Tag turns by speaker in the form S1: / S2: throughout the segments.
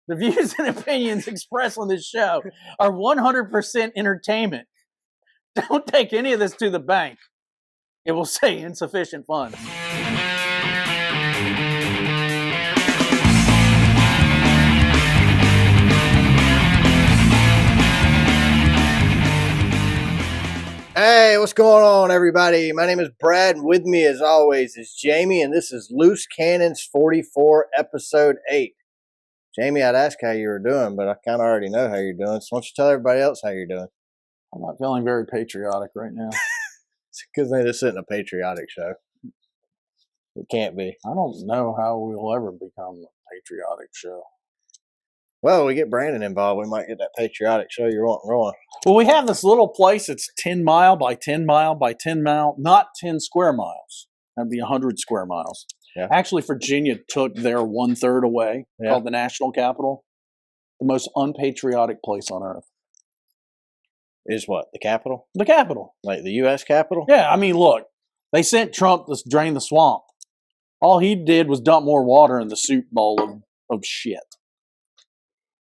S1: The views and opinions expressed on this show are 100% entertainment. Don't take any of this to the bank. It will say insufficient funds.
S2: Hey, what's going on, everybody? My name is Brad, and with me, as always, is Jamie, and this is Loose Cannons 44, Episode 8. Jamie, I'd ask how you were doing, but I kind of already know how you're doing, so why don't you tell everybody else how you're doing?
S1: I'm not feeling very patriotic right now.
S2: It's because this isn't a patriotic show. It can't be.
S1: I don't know how we'll ever become a patriotic show.
S2: Well, we get Brandon involved, we might get that patriotic show you're wanting rolling.
S1: Well, we have this little place. It's 10 mile by 10 mile by 10 mile, not 10 square miles. That'd be 100 square miles.
S2: Yeah.
S1: Actually, Virginia took their 1/3 away, called the national capital. The most unpatriotic place on earth.
S2: Is what? The capital?
S1: The capital.
S2: Like the U.S. capital?
S1: Yeah, I mean, look, they sent Trump to drain the swamp. All he did was dump more water in the soup bowl of shit.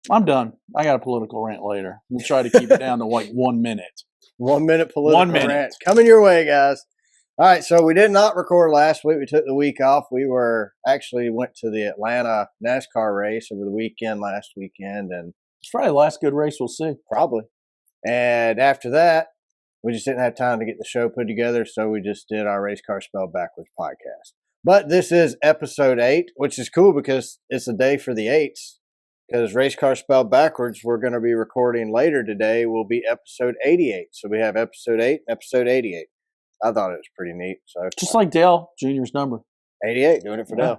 S1: I'm done. I got a political rant later. We'll try to keep it down to like 1 minute.
S2: 1 minute political
S1: 1 minute.
S2: rant. Coming your way, guys. All right, so we did not record last week. We took the week off. We went to the Atlanta NASCAR race over the weekend, last weekend, and
S1: It's probably the last good race we'll see.
S2: probably. And after that, we just didn't have time to get the show put together, so we just did our Race Car Spelled Backwards podcast. But this is episode 8, which is cool because it's a day for the 8s. Because Race Car Spelled Backwards, we're going to be recording later today, will be episode 88. So we have episode 8 and episode 88. I thought it was pretty neat. So
S1: Just like Dale Jr.'s number.
S2: 88, doing it for Dale.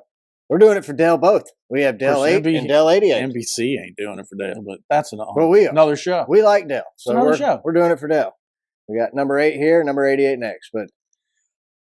S2: We're doing it for Dale both. We have Dale 8 and Dale 88.
S1: NBC ain't doing it for Dale, but that's
S2: another
S1: show.
S2: We like Dale. So
S1: another show.
S2: We're doing it for Dale. We got number 8 here, number 88 next. But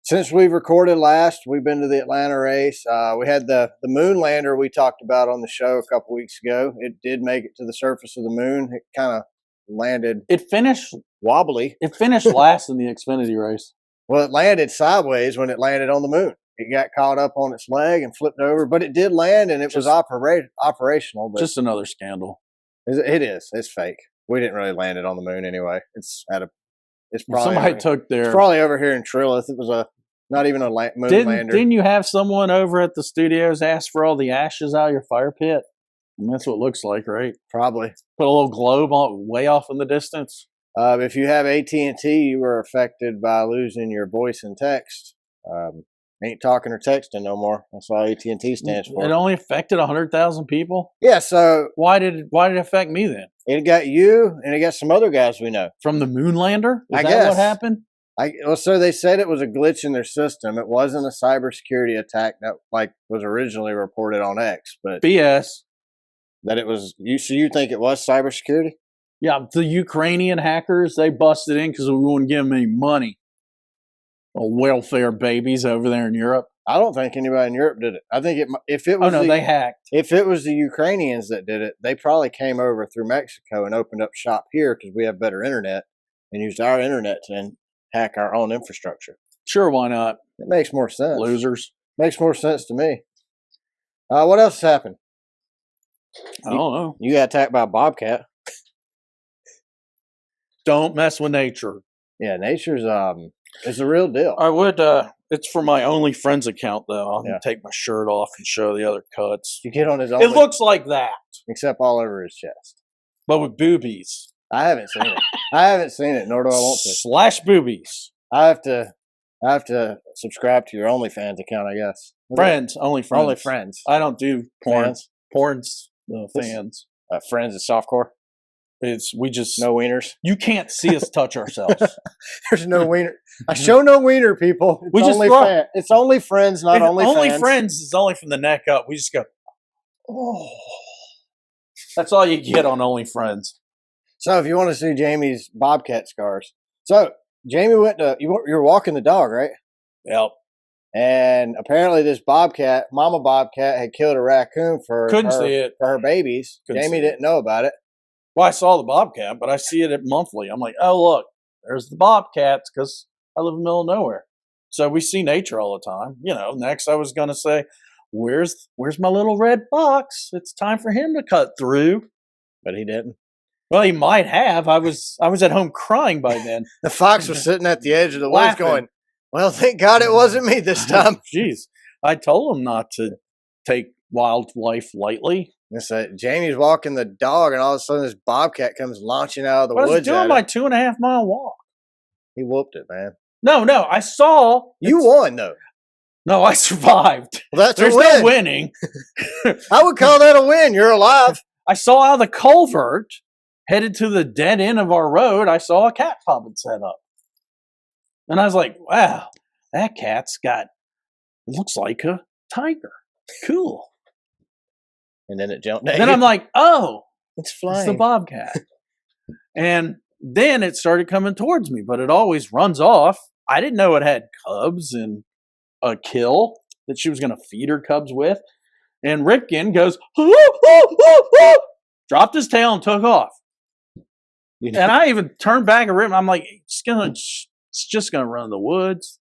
S2: since we've recorded last, we've been to the Atlanta race. We had the moon lander we talked about on the show a couple weeks ago. It did make it to the surface of the moon. It kind of landed.
S1: It finished
S2: wobbly.
S1: It finished last in the Xfinity race.
S2: Well, it landed sideways when it landed on the moon. It got caught up on its leg and flipped over, but it did land and it was operational. But
S1: just another scandal.
S2: It is. It's fake. We didn't really land it on the moon anyway. It's probably
S1: it's
S2: probably over here in Trilith. It was not even a moon lander.
S1: Didn't you have someone over at the studios ask for all the ashes out of your fire pit? And that's what it looks like, right?
S2: Probably.
S1: Put a little globe way off in the distance.
S2: If you have AT&T, you were affected by losing your voice and text. Ain't talking or texting no more. That's all AT&T stands for.
S1: It only affected 100,000 people?
S2: Yeah, so
S1: why did it affect me then?
S2: It got you and it got some other guys we know.
S1: From the moon lander?
S2: I
S1: guess.
S2: That
S1: what happened?
S2: So they said it was a glitch in their system. It wasn't a cybersecurity attack that was originally reported on X, but
S1: BS.
S2: That it was you. So you think it was cybersecurity?
S1: Yeah, the Ukrainian hackers, they busted in because we wouldn't give them any money. Welfare babies over there in Europe.
S2: I don't think anybody in Europe did it. I think
S1: they hacked.
S2: If it was the Ukrainians that did it, they probably came over through Mexico and opened up shop here because we have better internet and used our internet to hack our own infrastructure.
S1: Sure, why not?
S2: It makes more sense.
S1: Losers.
S2: Makes more sense to me. What else happened?
S1: I don't know.
S2: You got attacked by a bobcat.
S1: Don't mess with nature.
S2: Yeah, nature's it's a real deal.
S1: I would. It's for my OnlyFriends account though. I'll take my shirt off and show the other cuts.
S2: You get on his.
S1: It looks like that,
S2: except all over his chest,
S1: but with boobies.
S2: I haven't seen it. I haven't seen it, nor do I want to.
S1: Slash boobies.
S2: I have to subscribe to your OnlyFans account, I guess.
S1: Friends, only friends.
S2: Only friends.
S1: I don't do porn.
S2: Fans?
S1: Porn's fans.
S2: Friends is softcore.
S1: We just
S2: no wieners.
S1: You can't see us touch ourselves.
S2: There's no wiener. I show no wiener, people. It's only friends, not only fans.
S1: Only friends is only from the neck up. We just go, oh. That's all you get on OnlyFriends.
S2: So if you want to see Jamie's Bobcat scars, so Jamie went to you were walking the dog, right?
S1: Yep.
S2: And apparently this Bobcat, Mama Bobcat, had killed a raccoon for her babies. Jamie didn't know about it.
S1: Well, I saw the Bobcat, but I see it monthly. I'm like, oh, look, there's the Bobcats because I live in the middle of nowhere. So we see nature all the time. Next I was going to say, where's my little red fox? It's time for him to cut through.
S2: But he didn't.
S1: Well, he might have. I was at home crying by then.
S2: The fox was sitting at the edge of the woods
S1: Laughing.
S2: going, well, thank God it wasn't me this time.
S1: Jeez. I told him not to take wildlife lightly.
S2: It's like Jamie's walking the dog, and all of a sudden this bobcat comes launching out of the
S1: I was
S2: woods.
S1: doing my 2.5 mile walk.
S2: He whooped it, man.
S1: No, I saw.
S2: You won, though.
S1: No, I survived.
S2: Well, that's
S1: There's
S2: a win.
S1: no winning.
S2: I would call that a win. You're alive.
S1: I saw out of the culvert, headed to the dead end of our road, I saw a cat popping set up. And I was like, wow, that cat's got, it looks like a tiger. Cool.
S2: And then it jumped at
S1: Then
S2: you.
S1: I'm like, oh,
S2: It's flying.
S1: it's the bobcat. And then it started coming towards me, but it always runs off. I didn't know it had cubs and a kill that she was going to feed her cubs with. And Ripkin goes, dropped his tail and took off. And I even turned back and I'm like, it's just going to run in the woods.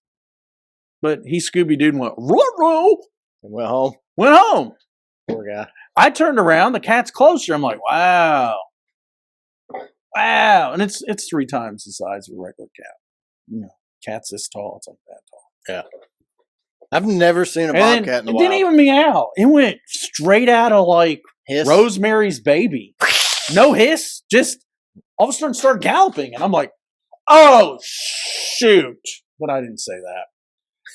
S1: But he Scooby-Dooed and went, ruh-roh,
S2: And went home.
S1: went home.
S2: Poor guy.
S1: I turned around, the cat's closer. I'm like, wow. And it's 3 times the size of a regular cat. You know, cat's this tall, it's like that tall.
S2: Yeah. I've never seen a
S1: And
S2: bobcat in the
S1: it
S2: wild.
S1: didn't even meow. It went straight out of like
S2: Hiss.
S1: Rosemary's Baby. No hiss, just all of a sudden started galloping. And I'm like, oh, shoot. But I didn't say that.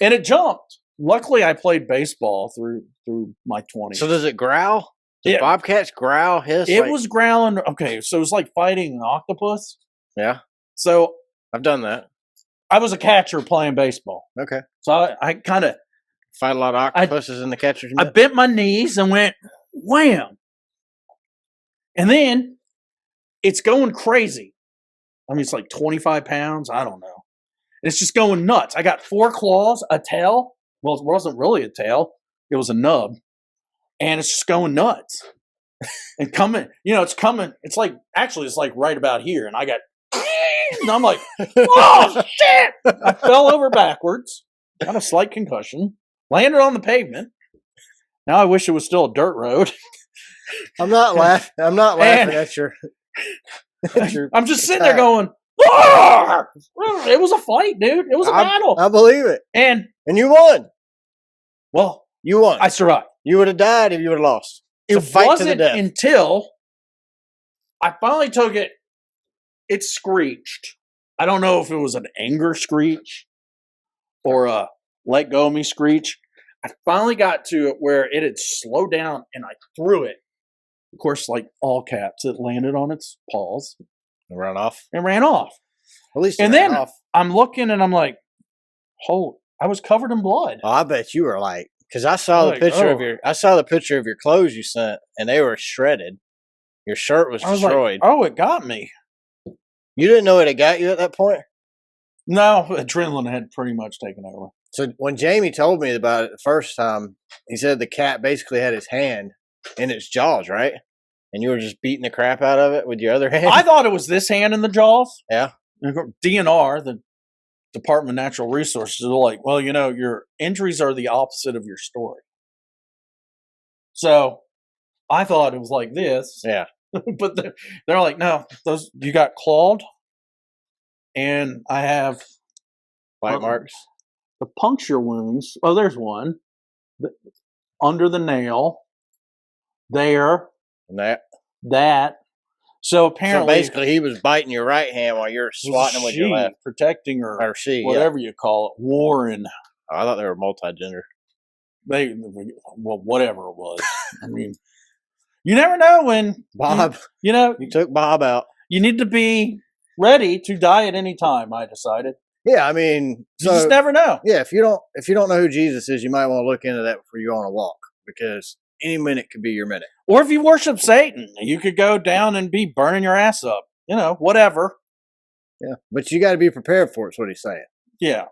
S1: And it jumped. Luckily, I played baseball through my 20s.
S2: So does it growl? Do
S1: Yeah.
S2: bobcats growl, hiss?
S1: It
S2: like-
S1: was growling. Okay, so it was like fighting an octopus.
S2: Yeah,
S1: So
S2: I've done that.
S1: I was a catcher playing baseball.
S2: Okay.
S1: So I kind of,
S2: Fight a lot of octopuses in the catcher's
S1: I
S2: mitt.
S1: bent my knees and went, wham. And then it's going crazy. I mean, it's like 25 pounds. I don't know. It's just going nuts. I got 4 claws, a tail. Well, it wasn't really a tail. It was a nub. And it's just going nuts. And coming, it's coming. It's like, actually, it's like right about here. And I got, and I'm like, oh, shit. I fell over backwards. Got a slight concussion. Landed on the pavement. Now I wish it was still a dirt road.
S2: I'm not laughing. I'm not laughing
S1: And-
S2: at your.
S1: I'm just sitting there going, "Arr!" It was a fight, dude. It was a battle.
S2: I believe it.
S1: And,
S2: And you won.
S1: well,
S2: You won.
S1: I survived.
S2: You would have died if you would have lost. It's a
S1: It
S2: fight to the
S1: wasn't
S2: death.
S1: until I finally took it. It screeched. I don't know if it was an anger screech or a let go of me screech. I finally got to it where it had slowed down and I threw it. Of course, like all cats, it landed on its paws
S2: Run off.
S1: and ran off.
S2: At least.
S1: And
S2: it ran
S1: then
S2: off.
S1: I'm looking and I'm like, I was covered in blood.
S2: Oh, I bet you were like, because I saw the
S1: Like,
S2: picture
S1: oh.
S2: of I saw the picture of your clothes you sent, and they were shredded. Your shirt was
S1: I was
S2: destroyed.
S1: like, oh, it got me.
S2: You didn't know it had got you at that point.
S1: No, adrenaline had pretty much taken over.
S2: So when Jamie told me about it the first time, he said the cat basically had his hand in its jaws, right? And you were just beating the crap out of it with your other hand.
S1: I thought it was this hand in the jaws.
S2: Yeah.
S1: DNR, the Department of Natural Resources, are like, well, your injuries are the opposite of your story. So I thought it was like this.
S2: Yeah.
S1: But they're like, no, those you got clawed, and I have
S2: Bite marks.
S1: the puncture wounds. Oh, there's one under the nail. There,
S2: And
S1: that. So
S2: so
S1: apparently,
S2: basically, he was biting your right hand while you were swatting him with your
S1: she
S2: left.
S1: protecting her,
S2: Or she,
S1: whatever you call it, Warren.
S2: yeah. I thought they were multi-gender.
S1: Whatever it was. I mean, you never know when
S2: Bob,
S1: you
S2: took Bob out.
S1: you need to be ready to die at any time. I decided.
S2: Yeah, I mean,
S1: You just never know.
S2: yeah, if you don't know who Jesus is, you might want to look into that before you go on a walk, because any minute could be your minute.
S1: Or if you worship Satan, you could go down and be burning your ass up. Whatever.
S2: Yeah, but you got to be prepared for it. Is what he's saying.
S1: Yeah.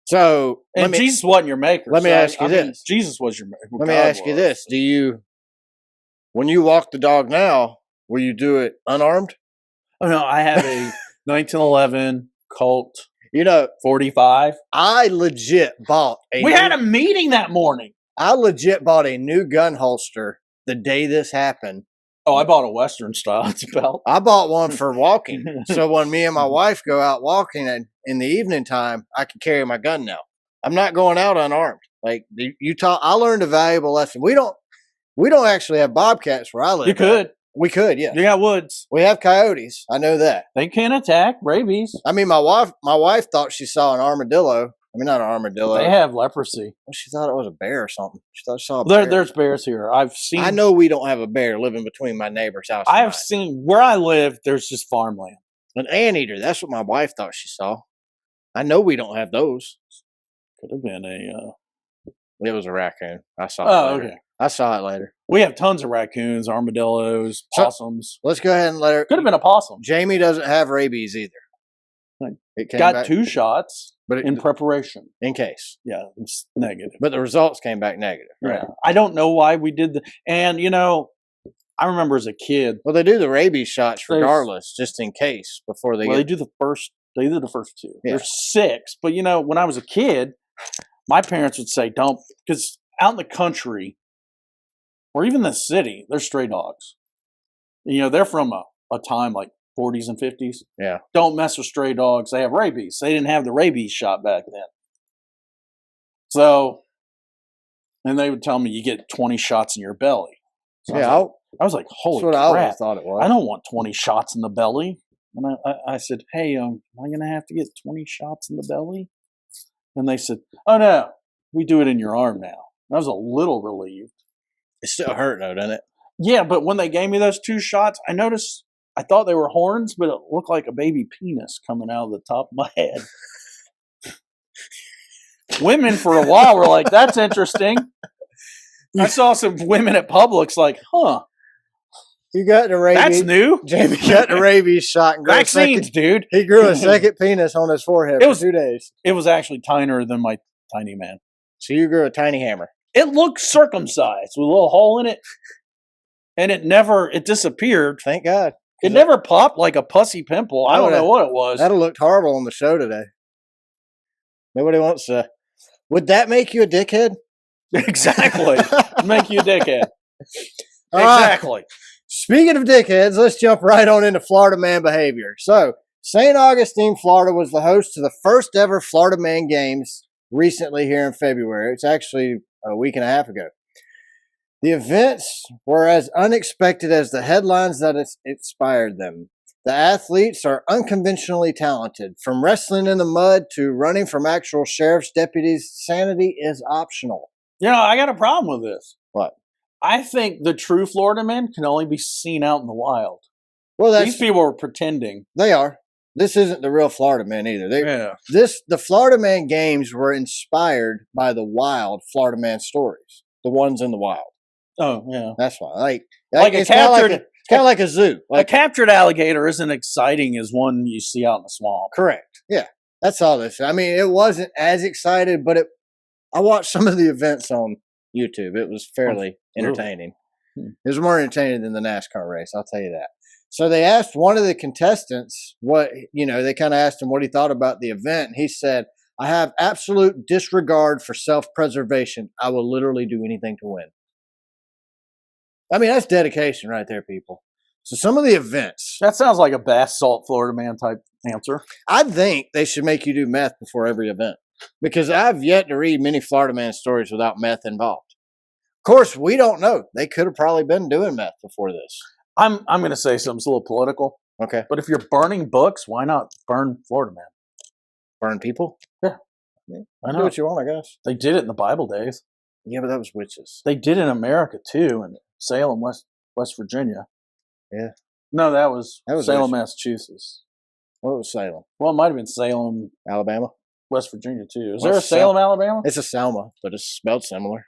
S2: So
S1: And Jesus wasn't your maker.
S2: let me ask you
S1: I mean,
S2: this.
S1: Jesus was your maker.
S2: let me ask you this: when you walk the dog now, will you do it unarmed?
S1: Oh, no, I have a 1911 Colt 45.
S2: I legit bought a.
S1: We had a meeting that morning.
S2: I legit bought a new gun holster the day this happened.
S1: Oh, I bought a Western style belt.
S2: I bought one for walking. So when me and my wife go out walking in the evening time, I can carry my gun now. I'm not going out unarmed. Like I learned a valuable lesson. We don't actually have bobcats where I live.
S1: You could.
S2: We could, yeah.
S1: You got woods.
S2: We have coyotes. I know that.
S1: They can attack rabies.
S2: I mean, my wife thought she saw an armadillo. I mean, not an armadillo.
S1: They have leprosy.
S2: Well, she thought it was a bear or something. She thought she saw a bear.
S1: There's bears here. I've seen.
S2: I know we don't have a bear living between my neighbor's house.
S1: I have seen where I live. There's just farmland.
S2: An anteater. That's what my wife thought she saw. I know we don't have those.
S1: Could have been a.
S2: It was a raccoon. I saw.
S1: Oh,
S2: it later.
S1: Okay.
S2: I saw it later.
S1: We have tons of raccoons, armadillos, possums.
S2: Let's go ahead and let her.
S1: Could have been a possum.
S2: Jamie doesn't have rabies either.
S1: It got back, 2 shots, but in preparation.
S2: In case.
S1: Yeah, it's negative.
S2: But the results came back negative. Right?
S1: Yeah. I don't know why we did and I remember as a kid.
S2: Well, they do the rabies shots regardless, just in case before they.
S1: They do the first. They did the first 2.
S2: Yeah.
S1: There's 6, but when I was a kid, my parents would say don't, because out in the country, or even the city, they're stray dogs. They're from a time like 40s and 50s.
S2: Yeah.
S1: Don't mess with stray dogs. They have rabies. They didn't have the rabies shot back then. So, and they would tell me you get 20 shots in your belly. So I was like, holy crap.
S2: That's what I always thought it was.
S1: I don't want 20 shots in the belly. And I said, hey, am I going to have to get 20 shots in the belly? And they said, oh, no, we do it in your arm now. I was a little relieved.
S2: It still hurt, though, doesn't it?
S1: Yeah, but when they gave me those 2 shots, I thought they were horns, but it looked like a baby penis coming out of the top of my head. Women for a while were like, that's interesting. I saw some women at Publix like, huh.
S2: You got the rabies.
S1: That's new.
S2: Jamie got the rabies shot. And
S1: vaccines, dude.
S2: He grew a second penis on his forehead for 2 days.
S1: It was actually tinier than my tiny man.
S2: So you grew a tiny hammer.
S1: It looked circumcised with a little hole in it. And it disappeared.
S2: Thank God.
S1: It never popped like a pussy pimple. I don't know what it was.
S2: That'll look horrible on the show today. Nobody wants to. Would that make you a dickhead?
S1: Exactly. Make you a dickhead. Exactly.
S2: Speaking of dickheads, let's jump right on into Florida man behavior. So, St. Augustine, Florida was the host to the first ever Florida Man Games recently here in February. It's actually a week and a half ago. The events were as unexpected as the headlines that inspired them. The athletes are unconventionally talented. From wrestling in the mud to running from actual sheriff's deputies, sanity is optional.
S1: I got a problem with this.
S2: What?
S1: think the true Florida men can only be seen out in the wild.
S2: Well,
S1: these people are pretending.
S2: They are. This isn't the real Florida man either. The Florida Man Games were inspired by the wild Florida man stories. The ones in the wild.
S1: Oh, yeah.
S2: That's why. Like
S1: it's kind
S2: of like a zoo.
S1: A captured alligator isn't exciting as one you see out in the swamp.
S2: Correct. Yeah. That's all this. I mean, it wasn't as excited, but I watched some of the events on YouTube. It was fairly entertaining. It was more entertaining than the NASCAR race, I'll tell you that. So they asked one of the contestants they kind of asked him what he thought about the event. And he said, I have absolute disregard for self-preservation. I will literally do anything to win. I mean, that's dedication right there, people. So some of the events.
S1: That sounds like a bath salt Florida man type answer.
S2: I think they should make you do meth before every event. Because I've yet to read many Florida man stories without meth involved. Of course, we don't know. They could have probably been doing meth before this.
S1: I'm going to say something's a little political.
S2: Okay.
S1: But if you're burning books, why not burn Florida man?
S2: Burn people?
S1: Yeah.
S2: I know what you want, I guess.
S1: They did it in the Bible days.
S2: Yeah, but that was witches.
S1: They did it in America, too, in Salem, West Virginia.
S2: Yeah.
S1: No, that was Salem,
S2: witches.
S1: Massachusetts.
S2: What was Salem?
S1: Well, it might have been Salem,
S2: Alabama?
S1: West Virginia, too. Is there a Salem, Alabama?
S2: It's a Selma, but it's spelled similar.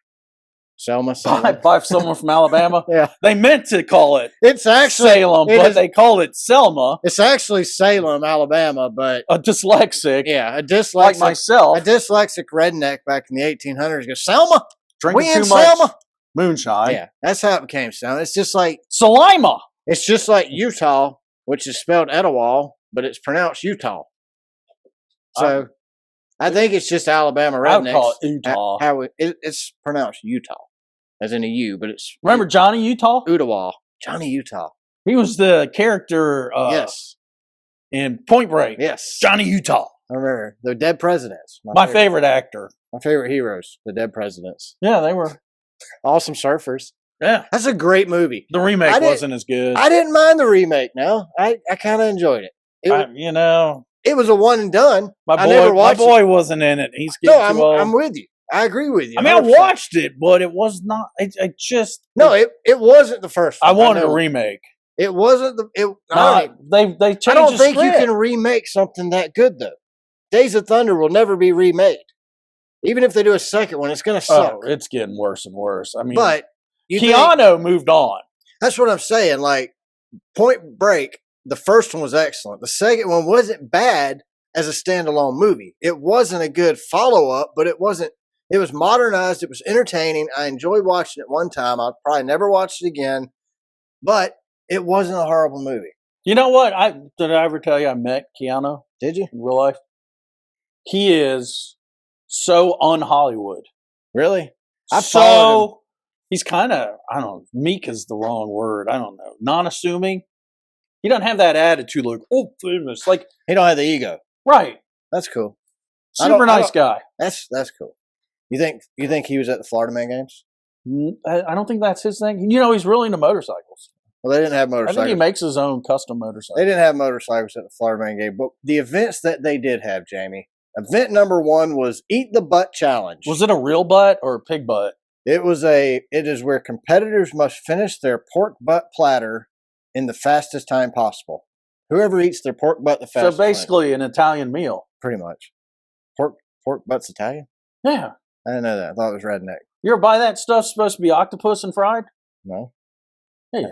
S2: Selma.
S1: By someone from Alabama?
S2: Yeah.
S1: They meant to call it
S2: Salem,
S1: but they called it Selma.
S2: It's actually Salem, Alabama, but...
S1: A dyslexic.
S2: Yeah, a dyslexic.
S1: Like myself.
S2: A dyslexic redneck back in the 1800s goes, Selma!
S1: Drinking too much Selma. Moonshine.
S2: Yeah, that's how it became Selma. It's just like...
S1: Salima!
S2: It's just like Utah, which is spelled Etowah, but it's pronounced Utah. So... I think it's just Alabama rednecks.
S1: I would call it Utah.
S2: It's pronounced Utah, as in a U, but it's
S1: Remember Johnny Utah?
S2: Ottawa. Johnny Utah.
S1: He was the character
S2: Yes.
S1: in Point Break.
S2: Yes.
S1: Johnny Utah.
S2: I remember. The Dead Presidents.
S1: My favorite actor.
S2: My favorite heroes. The Dead Presidents.
S1: Yeah, they were.
S2: Awesome surfers.
S1: Yeah.
S2: That's a great movie.
S1: The remake wasn't as good.
S2: I didn't mind the remake, no. I kind of enjoyed it. It was a one and done.
S1: My boy wasn't in it. He's getting too old.
S2: I'm with you. I agree with you.
S1: I mean, 100%. I watched it, but it was not. It
S2: wasn't the first one.
S1: I wanted a remake.
S2: It wasn't the.
S1: They changed.
S2: I don't think you can remake something that good though. Days of Thunder will never be remade. Even if they do a second one, it's going to suck.
S1: Oh, it's getting worse and worse. I mean,
S2: but
S1: Keanu moved on.
S2: That's what I'm saying. Like Point Break, the first one was excellent. The second one wasn't bad as a standalone movie. It wasn't a good follow-up, but it wasn't. It was modernized. It was entertaining. I enjoyed watching it one time. I'll probably never watch it again. But it wasn't a horrible movie.
S1: You know what? Did I ever tell you I met Keanu?
S2: Did you?
S1: In real life? He is so un-Hollywood.
S2: Really?
S1: He's kind of, I don't know, meek is the wrong word. I don't know. Non-assuming. He doesn't have that attitude like, oh, famous. Like,
S2: he don't have the ego.
S1: Right.
S2: That's cool.
S1: Super nice guy.
S2: That's cool. You think he was at the Florida Man games?
S1: I don't think that's his thing. You know, he's really into motorcycles.
S2: Well, they didn't have motorcycles.
S1: I think he makes his own custom motorcycles.
S2: They didn't have motorcycles at the Florida Man game, but the events that they did have, Jamie. Event number 1 was Eat the Butt Challenge.
S1: Was it a real butt or a pig butt?
S2: It is where competitors must finish their pork butt platter in the fastest time possible. Whoever eats their pork butt the fastest.
S1: So basically an Italian meal.
S2: Pretty much. Pork butt's Italian?
S1: Yeah.
S2: I didn't know that. I thought it was redneck.
S1: You ever buy that stuff supposed to be octopus and fried?
S2: No.
S1: Yeah.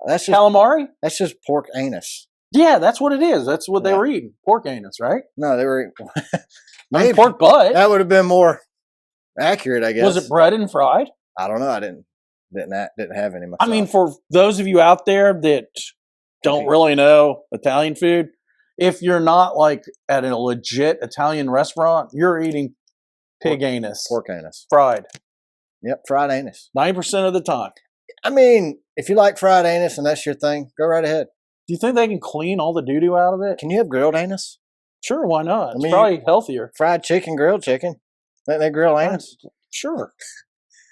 S2: That's just
S1: calamari?
S2: That's just pork anus.
S1: Yeah, that's what it is. That's what they were eating. Pork anus, right?
S2: No, they were eating
S1: maybe pork butt.
S2: That would have been more accurate, I guess.
S1: Was it breaded and fried?
S2: I don't know. I didn't have any myself.
S1: I mean, for those of you out there that don't really know Italian food, if you're not like at a legit Italian restaurant, you're eating pig anus.
S2: Pork anus.
S1: Fried.
S2: Yep, fried anus.
S1: 90% of the time.
S2: I mean, if you like fried anus and that's your thing, go right ahead.
S1: Do you think they can clean all the doo-doo out of it?
S2: Can you have grilled anus?
S1: Sure, why not? It's probably healthier.
S2: Fried chicken, grilled chicken. Think they grill anus?
S1: Sure.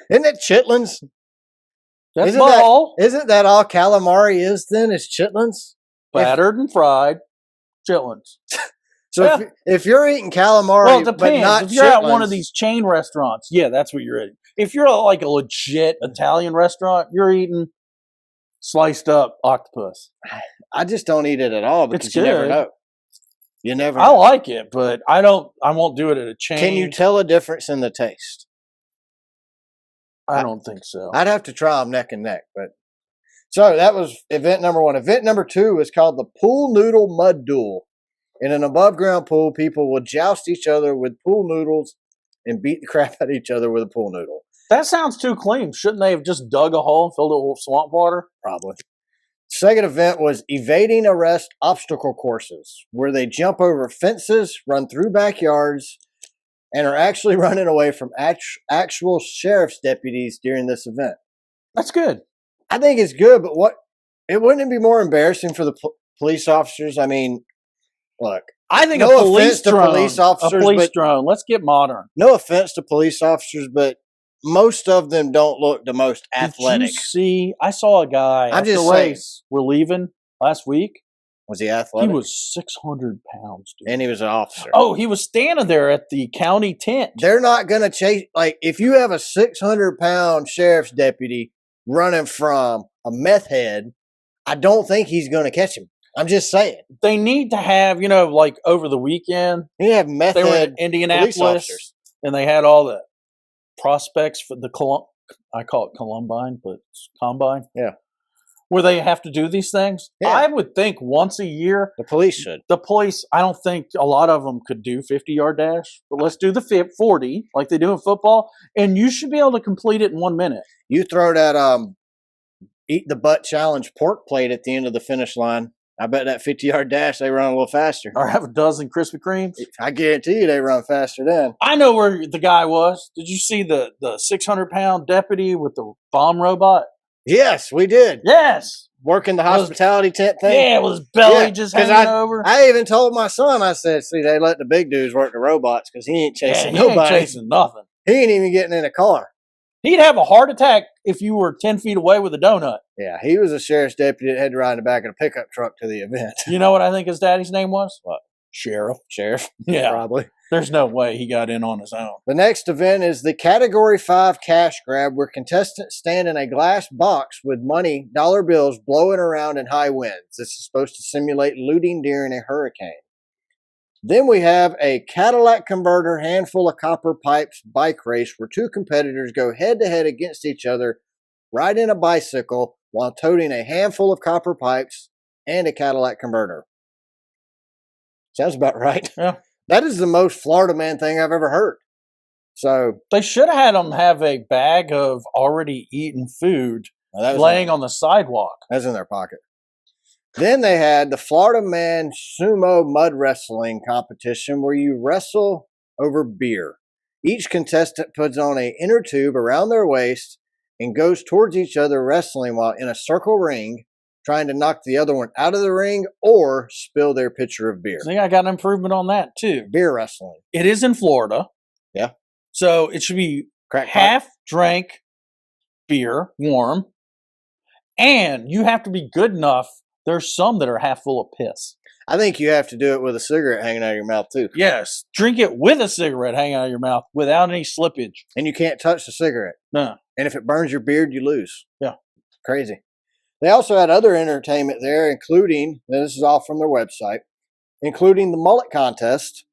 S2: Isn't it chitlins?
S1: That's
S2: isn't that all calamari is then? Is chitlins?
S1: Battered and fried chitlins.
S2: So if you're eating calamari,
S1: well, it depends.
S2: But not
S1: if you're at one of these chain restaurants, yeah, that's what you're eating. If you're like a legit Italian restaurant, you're eating sliced up octopus.
S2: I just don't eat it at all because you never know. You never know.
S1: I like it, but I won't do it at a chain.
S2: Can you tell a difference in the taste?
S1: I don't think so.
S2: I'd have to try them neck and neck, but so that was event number 1. Event number 2 is called the Pool Noodle Mud Duel. In an above-ground pool, people will joust each other with pool noodles and beat the crap out of each other with a pool noodle.
S1: That sounds too clean. Shouldn't they have just dug a hole and filled it with swamp water?
S2: Probably. Second event was evading arrest obstacle courses, where they jump over fences, run through backyards, and are actually running away from actual sheriff's deputies during this event.
S1: That's good.
S2: I think it's good, but wouldn't it be more embarrassing for the police officers? I mean, look,
S1: I think
S2: no offense to police officers,
S1: a police drone. Let's get modern.
S2: No offense to police officers, but most of them don't look the most athletic.
S1: Did you see? I saw a guy at the race. We're leaving last week.
S2: Was he athletic?
S1: He was 600 pounds, dude.
S2: And he was an officer.
S1: Oh, he was standing there at the county tent.
S2: They're not going to chase. Like, if you have a 600-pound sheriff's deputy running from a meth head, I don't think he's going to catch him. I'm just saying.
S1: They need to have, like over the weekend.
S2: You have meth
S1: they
S2: head
S1: were in Indianapolis, and they had all the prospects for the I call it Columbine, but it's Combine.
S2: Yeah.
S1: Where they have to do these things. Yeah. I would think once a year.
S2: The police should.
S1: The police, I don't think a lot of them could do 50-yard dash, but let's do the 40 like they do in football, and you should be able to complete it in 1 minute.
S2: You throw that Eat the Butt Challenge pork plate at the end of the finish line, I bet that 50-yard dash they run a little faster.
S1: Or have a dozen Krispy Kremes.
S2: I guarantee you they run faster then.
S1: I know where the guy was. Did you see the 600-pound deputy with the bomb robot?
S2: Yes, we did.
S1: Yes.
S2: Working the hospitality tent thing.
S1: Yeah, with his belly just hanging over.
S2: I even told my son, I said, see, they let the big dudes work the robots because he ain't chasing
S1: he
S2: nobody.
S1: ain't chasing nothing.
S2: He ain't even getting in a car.
S1: He'd have a heart attack if you were 10 feet away with a donut.
S2: Yeah, he was a sheriff's deputy that had to ride in the back of a pickup truck to the event.
S1: You know what I think his daddy's name was?
S2: What?
S1: Sheriff.
S2: Yeah, probably.
S1: There's no way he got in on his own.
S2: The next event is the Category 5 cash grab, where contestants stand in a glass box with money, dollar bills, blowing around in high winds. This is supposed to simulate looting during a hurricane. Then we have a Cadillac converter, handful of copper pipes bike race, where two competitors go head-to-head against each other, riding a bicycle while toting a handful of copper pipes and a Cadillac converter. Sounds about right.
S1: Yeah.
S2: That is the most Florida man thing I've ever heard. So
S1: they should have had them have a bag of already eaten food laying on the sidewalk.
S2: That's in their pocket. Then they had the Florida Man Sumo Mud Wrestling competition, where you wrestle over beer. Each contestant puts on an inner tube around their waist and goes towards each other, wrestling while in a circle ring, trying to knock the other one out of the ring or spill their pitcher of beer.
S1: I think I got an improvement on that too.
S2: Beer wrestling.
S1: It is in Florida.
S2: Yeah.
S1: So it should be half drank beer, warm, and you have to be good enough. There's some that are half full of piss.
S2: I think you have to do it with a cigarette hanging out of your mouth too.
S1: Yes. Drink it with a cigarette hanging out of your mouth without any slippage.
S2: And you can't touch the cigarette.
S1: No.
S2: And if it burns your beard, you lose.
S1: Yeah.
S2: Crazy. They also had other entertainment there, including, and this is all from their website, including the mullet contest.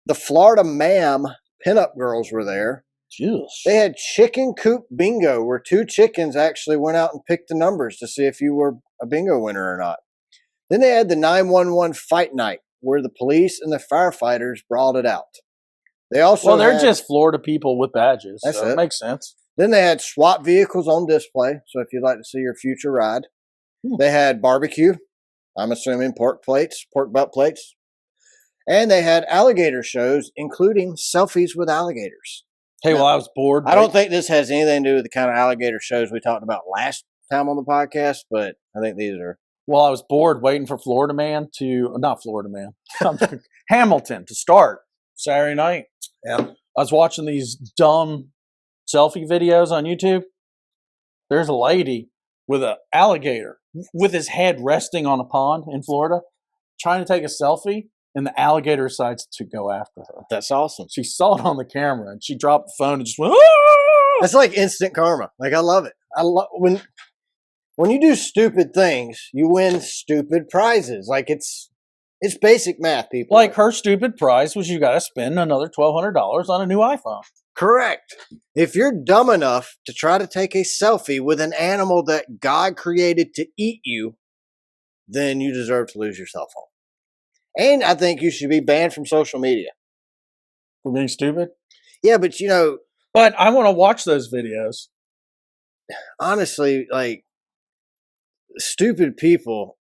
S2: The Florida Ma'am pinup girls were there.
S1: Jeez.
S2: They had chicken coop bingo, where two chickens actually went out and picked the numbers to see if you were a bingo winner or not. Then they had the 911 fight night, where the police and the firefighters brawled it out. They also
S1: they're just Florida people with badges.
S2: That's
S1: so
S2: it.
S1: It makes sense.
S2: Then they had SWAT vehicles on display, so if you'd like to see your future ride. They had barbecue, I'm assuming pork butt plates. And they had alligator shows, including selfies with alligators.
S1: Hey, I was bored.
S2: I don't think this has anything to do with the kind of alligator shows we talked about last time on the podcast, but I think these are.
S1: Well, I was bored waiting for Hamilton to start Saturday night.
S2: Yeah.
S1: I was watching these dumb selfie videos on YouTube. There's a lady with an alligator with his head resting on a pond in Florida, trying to take a selfie, and the alligator decides to go after her.
S2: That's awesome.
S1: She saw it on the camera, and she dropped the phone and just went, "Ah!"
S2: That's like instant karma. Like, I love it. I love when you do stupid things, you win stupid prizes. Like, it's basic math, people.
S1: Like, her stupid prize was you got to spend another $1,200 on a new iPhone.
S2: Correct. If you're dumb enough to try to take a selfie with an animal that God created to eat you, then you deserve to lose your cell phone. And I think you should be banned from social media.
S1: For being stupid?
S2: Yeah, but
S1: But I want to watch those videos.
S2: Honestly, like, stupid people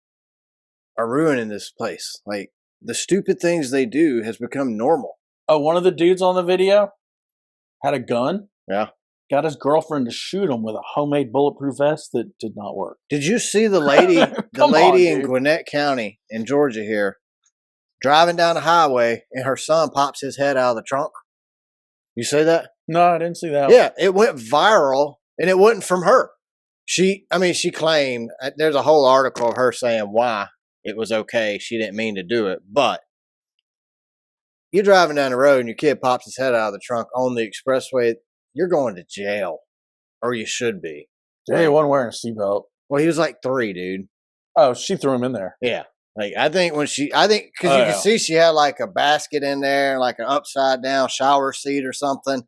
S2: are ruining this place. Like, the stupid things they do has become normal.
S1: Oh, one of the dudes on the video had a gun.
S2: Yeah.
S1: Got his girlfriend to shoot him with a homemade bulletproof vest that did not work.
S2: Did you see the lady in Gwinnett County in Georgia here driving down the highway and her son pops his head out of the trunk? You see that?
S1: No, I didn't see that.
S2: Yeah, it went viral, and it wasn't from her. She claimed, there's a whole article of her saying why it was okay. She didn't mean to do it, but you're driving down the road and your kid pops his head out of the trunk on the expressway, you're going to jail, or you should be.
S1: Yeah, he wasn't wearing a seatbelt.
S2: Well, he was like 3, dude.
S1: Oh, she threw him in there.
S2: Yeah. Like, because you can see she had like a basket in there, like an upside down shower seat or something.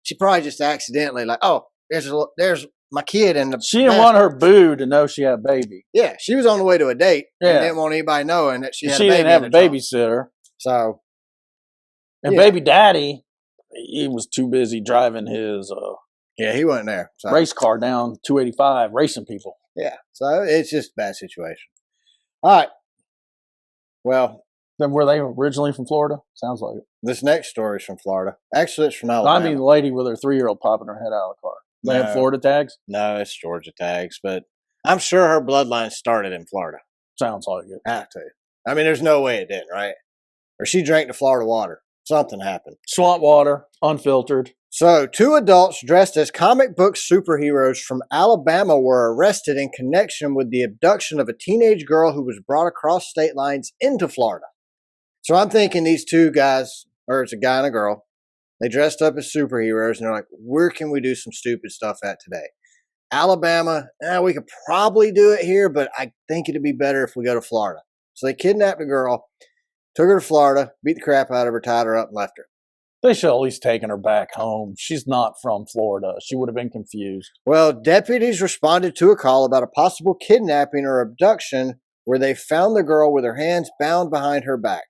S2: She probably just accidentally like, oh, there's my kid in the.
S1: She didn't want her boo to know she had a baby.
S2: Yeah, she was on the way to a date.
S1: Yeah,
S2: and didn't want anybody knowing that she
S1: didn't have a babysitter.
S2: So,
S1: and baby daddy, he was too busy driving his.
S2: Yeah, he wasn't there. So.
S1: Race car down 285, racing people.
S2: Yeah, so it's just a bad situation. All right. Well,
S1: Then were they originally from Florida? Sounds like it.
S2: this next story is from Florida. Actually, it's from Alabama.
S1: I mean, the lady with her 3-year-old popping her head out of the car. They have
S2: No.
S1: Florida tags?
S2: No, it's Georgia tags, but I'm sure her bloodline started in Florida.
S1: Sounds like it.
S2: Have to. I mean, there's no way it didn't, right? Or she drank the Florida water. Something happened.
S1: Swamp water, unfiltered.
S2: So, 2 adults dressed as comic book superheroes from Alabama were arrested in connection with the abduction of a teenage girl who was brought across state lines into Florida. So, I'm thinking these 2 guys, or it's a guy and a girl, they dressed up as superheroes and they're like, where can we do some stupid stuff at today? Alabama, we could probably do it here, but I think it'd be better if we go to Florida. So, they kidnapped a girl, took her to Florida, beat the crap out of her, tied her up, and left her.
S1: They should have at least taken her back home. She's not from Florida. She would have been confused.
S2: Well, deputies responded to a call about a possible kidnapping or abduction where they found the girl with her hands bound behind her back.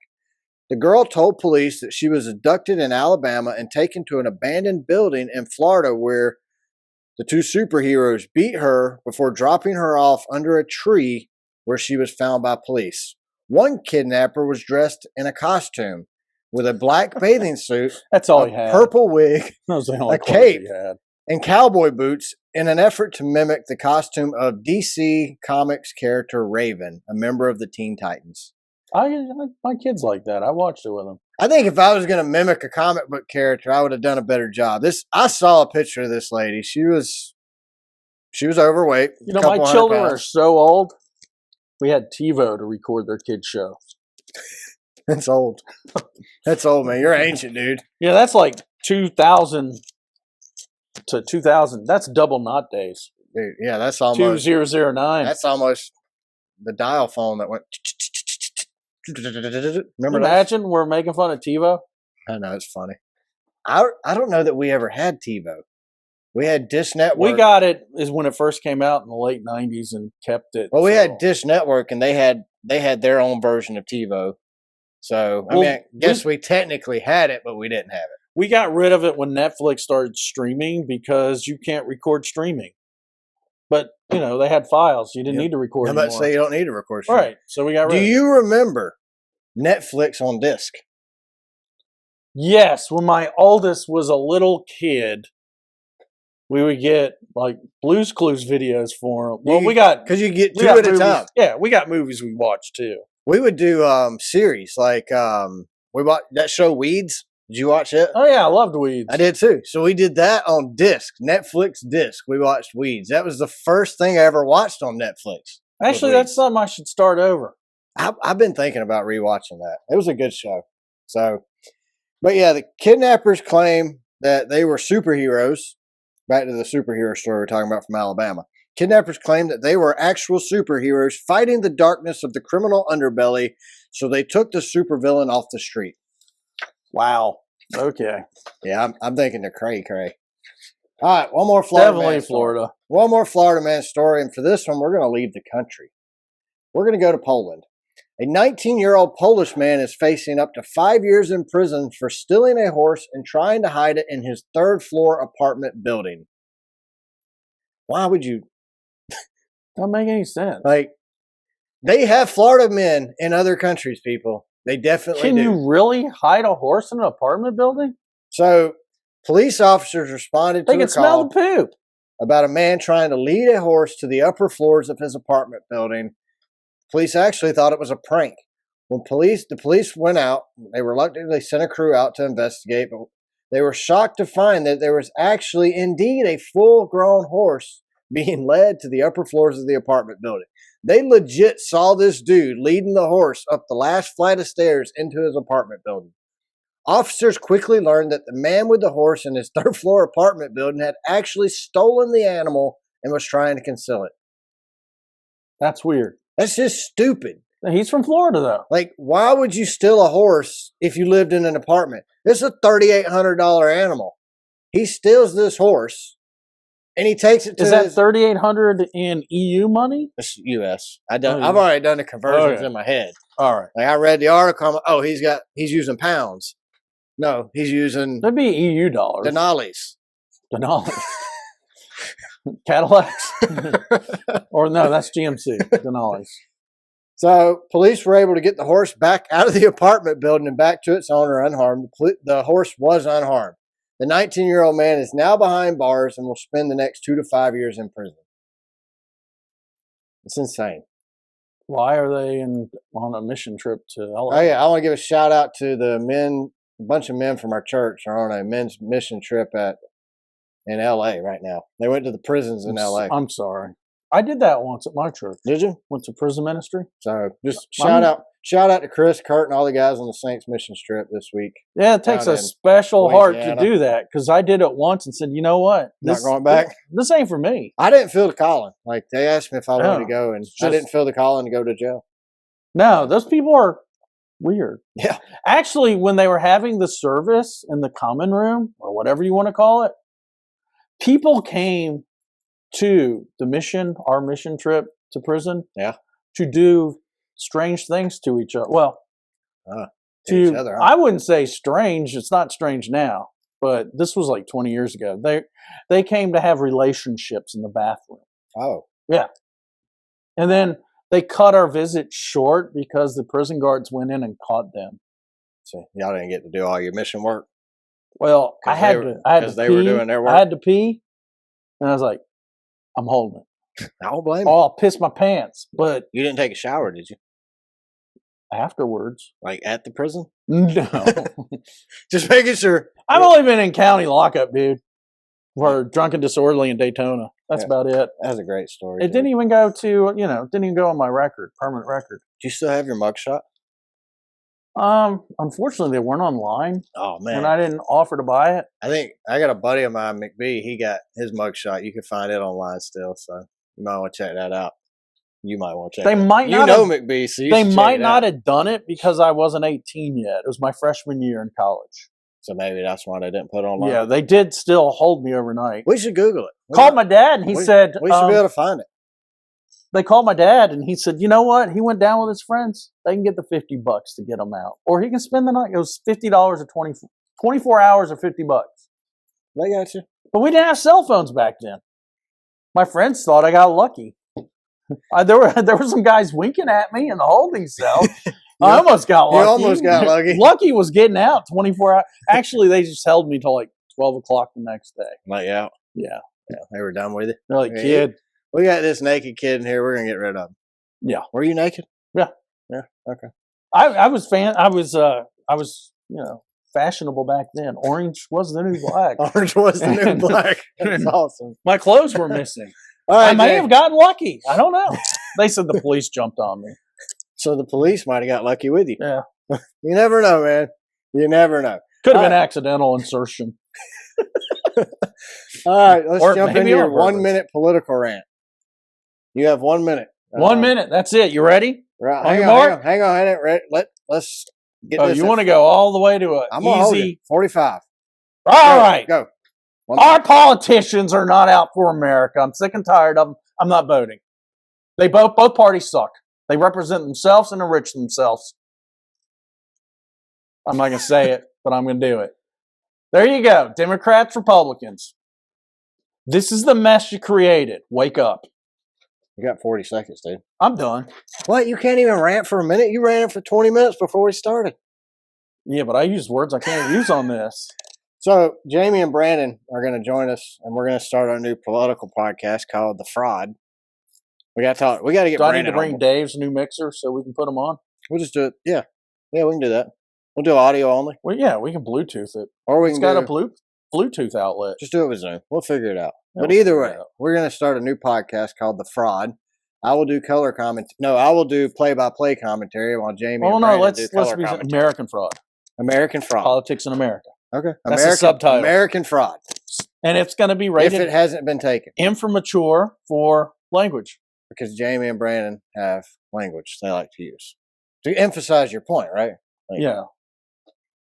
S2: The girl told police that she was abducted in Alabama and taken to an abandoned building in Florida where the 2 superheroes beat her before dropping her off under a tree where she was found by police. One kidnapper was dressed in a costume with a black bathing suit,
S1: That's all
S2: a
S1: he had.
S2: purple wig,
S1: That was the only
S2: a
S1: clothes
S2: cape.
S1: he had.
S2: and cowboy boots in an effort to mimic the costume of DC Comics character Raven, a member of the Teen Titans.
S1: My kid's like that. I watched it with him.
S2: I think if I was going to mimic a comic book character, I would have done a better job. I saw a picture of this lady. She was overweight.
S1: You know, my children are so old. We had TiVo to record their kids' show.
S2: That's old. That's old, man. You're ancient, dude.
S1: Yeah, that's like 2000 to 2000. That's double knot days.
S2: Dude, yeah, that's almost
S1: 2009.
S2: That's almost the dial phone that went. Remember that?
S1: Imagine we're making fun of TiVo.
S2: I know, it's funny. I don't know that we ever had TiVo. We had Dish Network.
S1: We got it is when it first came out in the late 90s and kept it.
S2: Well, we had Dish Network, and they had their own version of TiVo. So I guess we technically had it, but we didn't have it.
S1: We got rid of it when Netflix started streaming because you can't record streaming. But they had files. You didn't need to record.
S2: I'm about to say you don't need to record streaming.
S1: Right. So we got rid.
S2: Do you remember Netflix on disc?
S1: Yes, when my oldest was a little kid, we would get like Blue's Clues videos for him. Well,
S2: because you get 2 at a time.
S1: Yeah, we got movies we watched too.
S2: We would do series like we watched that show Weeds. Did you watch it?
S1: Oh yeah, I loved Weeds.
S2: I did too. So we did that on disc, Netflix disc. We watched Weeds. That was the first thing I ever watched on Netflix.
S1: Actually, that's something I should start over.
S2: I've been thinking about rewatching that. It was a good show. So, but yeah, the kidnappers claim that they were superheroes. Back to the superhero story we're talking about from Alabama. Kidnappers claim that they were actual superheroes fighting the darkness of the criminal underbelly, so they took the supervillain off the street.
S1: Wow. Okay.
S2: Yeah, I'm thinking the cray. All right, one more Florida
S1: Definitely
S2: man
S1: Florida.
S2: Story. One more Florida man story, and for this one, we're going to leave the country. We're going to go to Poland. A 19-year-old Polish man is facing up to 5 years in prison for stealing a horse and trying to hide it in his 3rd-floor apartment building. Why would you?
S1: Doesn't make any sense.
S2: Like, they have Florida men in other countries, people. They definitely do.
S1: Can you really hide a horse in an apartment building?
S2: So, police officers responded to
S1: They
S2: a
S1: can smell
S2: call
S1: the poop.
S2: about a man trying to lead a horse to the upper floors of his apartment building. Police actually thought it was a prank. When the police went out, they reluctantly sent a crew out to investigate, but they were shocked to find that there was actually indeed a full-grown horse being led to the upper floors of the apartment building. They legit saw this dude leading the horse up the last flight of stairs into his apartment building. Officers quickly learned that the man with the horse in his 3rd-floor apartment building had actually stolen the animal and was trying to conceal it.
S1: That's weird.
S2: That's just stupid.
S1: He's from Florida, though.
S2: Like, why would you steal a horse if you lived in an apartment? This is a $3,800 animal. He steals this horse, and he takes it to
S1: Is that $3,800 in EU money?
S2: It's U.S. I've already done the conversions in my head.
S1: All right.
S2: Like, I read the article. He's using pounds. No, he's using
S1: That'd be EU dollars.
S2: Denali's.
S1: Denali. Cadillacs? Or no, that's GMC. Denali's.
S2: So police were able to get the horse back out of the apartment building and back to its owner unharmed. The horse was unharmed. The 19-year-old man is now behind bars and will spend the next 2 to 5 years in prison. It's insane.
S1: Why are they on a mission trip to LA?
S2: Oh yeah, I want to give a shout out to the men. A bunch of men from our church are on a men's mission trip in LA right now. They went to the prisons in LA.
S1: I'm sorry. I did that once at my church.
S2: Did you?
S1: Went to prison ministry.
S2: So just shout out to Chris, Kurt, and all the guys on the Saints mission trip this week.
S1: Yeah, it takes a special heart to do that, because I did it once and said, you know what?
S2: Not going back?
S1: This ain't for me.
S2: I didn't feel the calling. Like, they asked me if I wanted to go, and I didn't feel the calling to go to jail.
S1: No, those people are weird.
S2: Yeah.
S1: Actually, when they were having the service in the common room, or whatever you want to call it, people came to our mission trip to prison, to do strange things to each other. Well, to each other, huh? I wouldn't say strange. It's not strange now, but this was like 20 years ago. They came to have relationships in the bathroom.
S2: Oh,
S1: yeah. And then they cut our visit short because the prison guards went in and caught them.
S2: So y'all didn't get to do all your mission work?
S1: Well, I had to
S2: because they were doing their work.
S1: I had to pee, and I was like, I'm holding it.
S2: I don't blame you.
S1: Oh, I'll piss my pants. But
S2: you didn't take a shower, did you?
S1: Afterwards.
S2: Like at the prison?
S1: No.
S2: Just making sure.
S1: I've only been in county lockup, dude. For drunk and disorderly in Daytona. That's about it.
S2: That's a great story.
S1: It didn't even go to, didn't even go on my permanent record.
S2: Do you still have your mugshot?
S1: Unfortunately, they weren't online.
S2: Oh, man.
S1: And I didn't offer to buy it.
S2: I think I got a buddy of mine, McBee. He got his mugshot. You can find it online still, so you might want to check that out. You might want to check it out.
S1: They might not
S2: McBee, so
S1: they might not have done it because I wasn't 18 yet. It was my freshman year in college.
S2: So maybe that's why they didn't put it online.
S1: Yeah, they did still hold me overnight.
S2: We should Google it.
S1: Called my dad, and he said...
S2: We should be able to find it.
S1: They called my dad, and he said, you know what? He went down with his friends. They can get the $50 to get him out. Or he can spend the night. It was $50 or 24 hours or $50.
S2: They got you.
S1: But we didn't have cell phones back then. My friends thought I got lucky. There were some guys winking at me in the holding cell. I almost got lucky.
S2: You almost got lucky.
S1: Lucky was getting out 24 hours. Actually, they just held me till like 12 o'clock the next day.
S2: Let you out?
S1: Yeah.
S2: They were done with it?
S1: They're like, kid.
S2: We got this naked kid in here. We're going to get rid of him.
S1: Yeah.
S2: Were you naked?
S1: Yeah.
S2: Yeah. Okay.
S1: I was fashionable back then. Orange was the new black.
S2: Orange was the new black. That's awesome.
S1: My clothes were missing.
S2: All right,
S1: I may have gotten lucky. I don't know. They said the police jumped on me.
S2: So the police might have got lucky with you.
S1: Yeah.
S2: You never know, man. You never know.
S1: Could have been accidental insertion.
S2: All right, let's jump into your 1 minute political rant. You have 1 minute.
S1: 1 minute. That's it. You ready?
S2: Right. Hang on. Let's get this.
S1: You want to go all the way to a easy
S2: 45.
S1: All right.
S2: Go.
S1: Our politicians are not out for America. I'm sick and tired of them. I'm not voting. They both parties suck. They represent themselves and enrich themselves. I'm not going to say it, but I'm going to do it. There you go. Democrats, Republicans. This is the mess you created. Wake up.
S2: You got 40 seconds, dude.
S1: I'm done.
S2: What? You can't even rant for a minute? You ran it for 20 minutes before we started.
S1: Yeah, but I used words I can't use on this.
S2: So Jamie and Brandon are going to join us, and we're going to start our new political podcast called The Fraud. We got to talk. We got to get
S1: Do I
S2: Brandon
S1: need to bring Dave's new mixer so we can put them on?
S2: We'll just do it. Yeah, we can do that. We'll do audio only.
S1: Well, yeah, we can Bluetooth it.
S2: Or we
S1: can got a Bluetooth outlet.
S2: Just do it with Zoom. We'll figure it out. But either way, we're going to start a new podcast called The Fraud. I will do color comment. No, I will do play-by-play commentary while Jamie. Oh no, let's be
S1: American Fraud.
S2: American Fraud.
S1: Politics in America.
S2: Okay,
S1: that's the subtitle.
S2: American Fraud.
S1: And it's going to be rated
S2: if it hasn't been taken.
S1: Immature for language.
S2: Because Jamie and Brandon have language they like to use to emphasize your point, right?
S1: Yeah.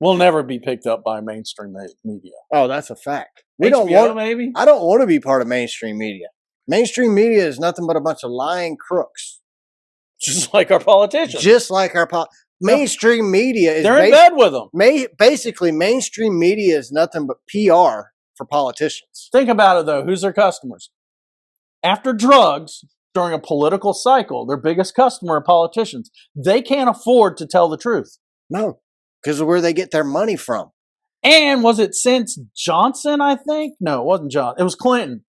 S1: We'll never be picked up by mainstream media.
S2: Oh, that's a fact.
S1: I don't
S2: want to be part of mainstream media. Mainstream media is nothing but a bunch of lying crooks.
S1: Just like our politicians.
S2: Mainstream media is...
S1: They're in bed with them.
S2: Basically, mainstream media is nothing but PR for politicians.
S1: Think about it, though. Who's their customers? After drugs, during a political cycle. Their biggest customer are politicians. They can't afford to tell the truth.
S2: No, because of where they get their money from.
S1: And was it since Johnson, I think? No, it wasn't Johnson. It was Clinton.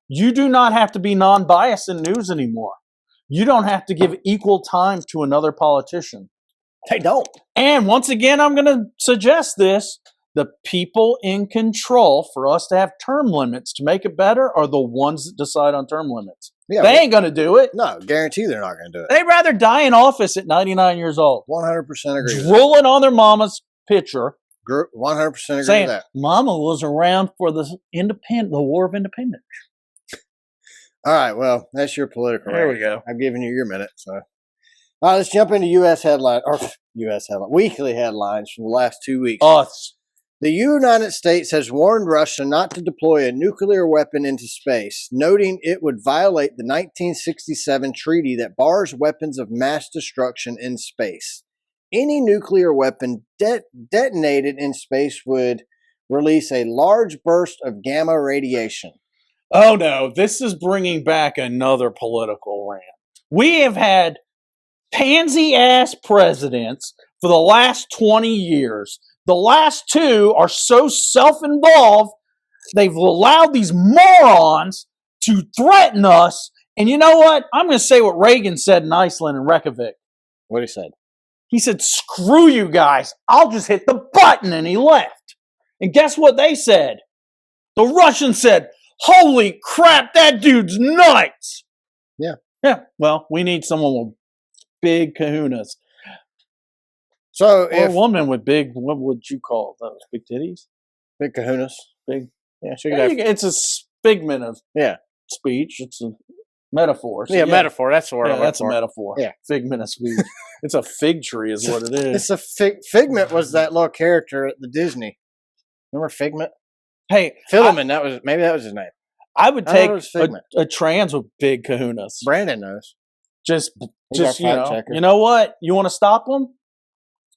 S1: You do not have to be non-biased in news anymore. You don't have to give equal time to another politician.
S2: They don't.
S1: And once again, I'm going to suggest this. The people in control for us to have term limits to make it better are the ones that decide on term limits.
S2: Yeah,
S1: they ain't going to do it.
S2: No, guarantee they're not going to do it.
S1: They'd rather die in office at 99 years old.
S2: 100% agree with that.
S1: Drooling on their mama's picture.
S2: 100% agree
S1: saying,
S2: with that.
S1: Mama was around for the War of Independence.
S2: All right, well, that's your political.
S1: There we go.
S2: I've given you your minute. So, all right, let's jump into weekly headlines from the last 2 weeks.
S1: Us.
S2: The United States has warned Russia not to deploy a nuclear weapon into space, noting it would violate the 1967 treaty that bars weapons of mass destruction in space. Any nuclear weapon detonated in space would release a large burst of gamma radiation.
S1: Oh no, this is bringing back another political rant. We have had pansy-ass presidents for the last 20 years. The last two are so self-involved, they've allowed these morons to threaten us. And you know what? I'm going to say what Reagan said in Iceland and Reykjavik.
S2: What he said?
S1: He said, screw you guys. I'll just hit the button. And he left. And guess what they said? The Russians said, holy crap, that dude's nuts.
S2: Yeah.
S1: Yeah. Well, we need someone with big kahunas.
S2: So,
S1: or a woman with big, what would you call those? Big titties?
S2: Big kahunas.
S1: Big.
S2: Yeah, she could have.
S1: It's a figment of speech. It's a metaphor. So
S2: metaphor. That's the word.
S1: Yeah, that's a metaphor.
S2: Yeah.
S1: Figment of speech. It's a fig tree is what it is.
S2: It's a Figment was that little character at the Disney. Remember Figment?
S1: Hey.
S2: Philemon, maybe that was his name.
S1: I would take a trans with big kahunas.
S2: Brandon knows.
S1: Just you know what? You want to stop them?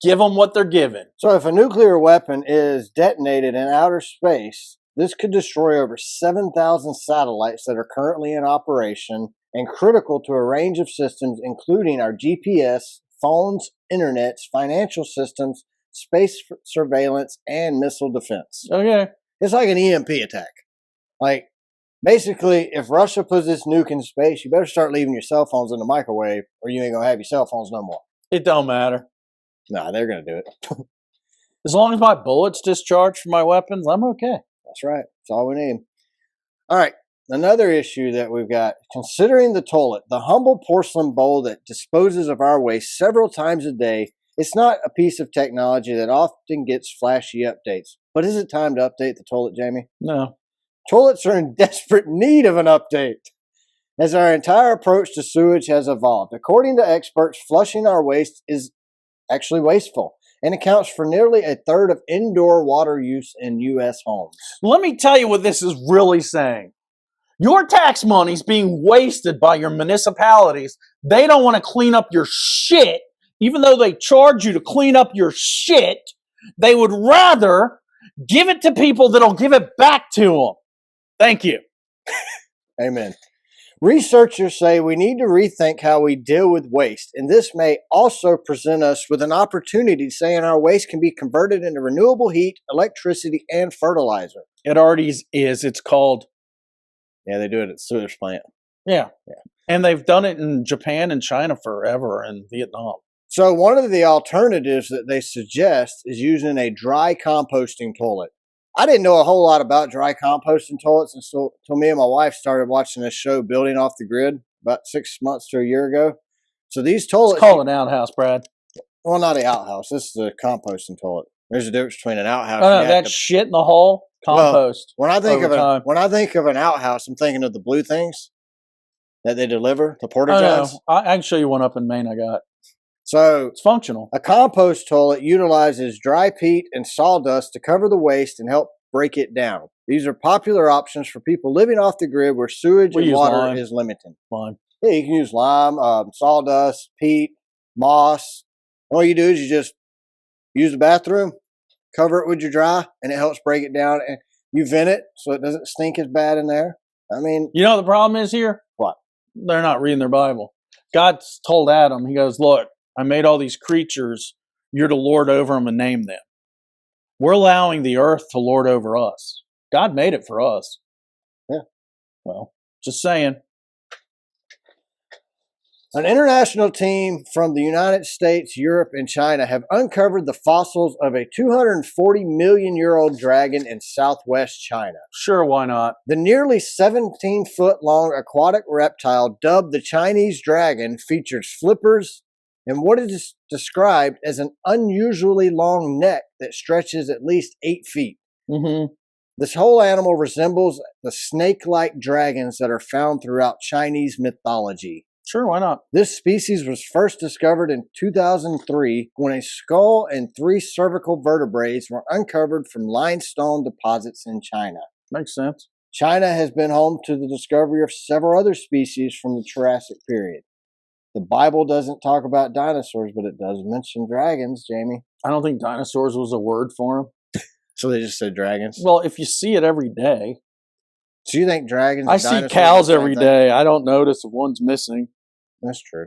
S1: Give them what they're given.
S2: So if a nuclear weapon is detonated in outer space, this could destroy over 7,000 satellites that are currently in operation and critical to a range of systems, including our GPS, phones, internets, financial systems, space surveillance, and missile defense.
S1: Okay.
S2: It's like an EMP attack. Like, basically, if Russia puts this nuke in space, you better start leaving your cell phones in the microwave or you ain't going to have your cell phones no more.
S1: It don't matter.
S2: Nah, they're going to do it.
S1: As long as my bullets discharge from my weapons, I'm okay.
S2: That's right. That's all we need. All right. Another issue that we've got, considering the toilet, the humble porcelain bowl that disposes of our waste several times a day, it's not a piece of technology that often gets flashy updates. But is it time to update the toilet, Jamie?
S1: No.
S2: Toilets are in desperate need of an update, as our entire approach to sewage has evolved. According to experts, flushing our waste is actually wasteful and accounts for nearly a third of indoor water use in U.S. homes.
S1: Let me tell you what this is really saying. Your tax money's being wasted by your municipalities. They don't want to clean up your shit, even though they charge you to clean up your shit. They would rather give it to people that'll give it back to them. Thank you.
S2: Amen. Researchers say we need to rethink how we deal with waste, and this may also present us with an opportunity saying our waste can be converted into renewable heat, electricity, and fertilizer.
S1: It already is. It's called...
S2: Yeah, they do it at the sewage plant.
S1: Yeah. And they've done it in Japan and China forever, and Vietnam.
S2: So one of the alternatives that they suggest is using a dry composting toilet. I didn't know a whole lot about dry composting toilets until me and my wife started watching this show, Building Off the Grid, about 6 months to a year ago. So these toilets...
S1: It's called an outhouse, Brad.
S2: Well, not an outhouse. This is a composting toilet. There's a difference between an outhouse
S1: and that shit in the hole, compost.
S2: Well, when I think of an outhouse, I'm thinking of the blue things that they deliver, the porta johns.
S1: I can show you one up in Maine I got.
S2: So
S1: it's functional.
S2: A compost toilet utilizes dry peat and sawdust to cover the waste and help break it down. These are popular options for people living off the grid where sewage and water is limited.
S1: Lime.
S2: Yeah, you can use lime, sawdust, peat, moss. All you do is you just use the bathroom, cover it with your dry, and it helps break it down. And you vent it so it doesn't stink as bad in there. I mean...
S1: You know what the problem is here?
S2: What?
S1: They're not reading their Bible. God told Adam, he goes, look, I made all these creatures. You're to lord over them and name them. We're allowing the earth to lord over us. God made it for us.
S2: Yeah.
S1: Well, just saying.
S2: An international team from the United States, Europe, and China have uncovered the fossils of a 240-million-year-old dragon in southwest China.
S1: Sure, why not?
S2: The nearly 17-foot-long aquatic reptile, dubbed the Chinese dragon, features flippers and what is described as an unusually long neck that stretches at least 8 feet.
S1: Mm-hmm.
S2: This whole animal resembles the snake-like dragons that are found throughout Chinese mythology.
S1: Sure, why not?
S2: This species was first discovered in 2003 when a skull and 3 cervical vertebrae were uncovered from limestone deposits in China.
S1: Makes sense.
S2: China has been home to the discovery of several other species from the Jurassic period. The Bible doesn't talk about dinosaurs, but it does mention dragons, Jamie.
S1: I don't think dinosaurs was a word for them.
S2: So they just said dragons?
S1: Well, if you see it every day.
S2: So you think dragons
S1: I
S2: and
S1: see
S2: dinosaurs
S1: cows
S2: are the same
S1: every
S2: thing?
S1: day. I don't notice if one's missing.
S2: That's true.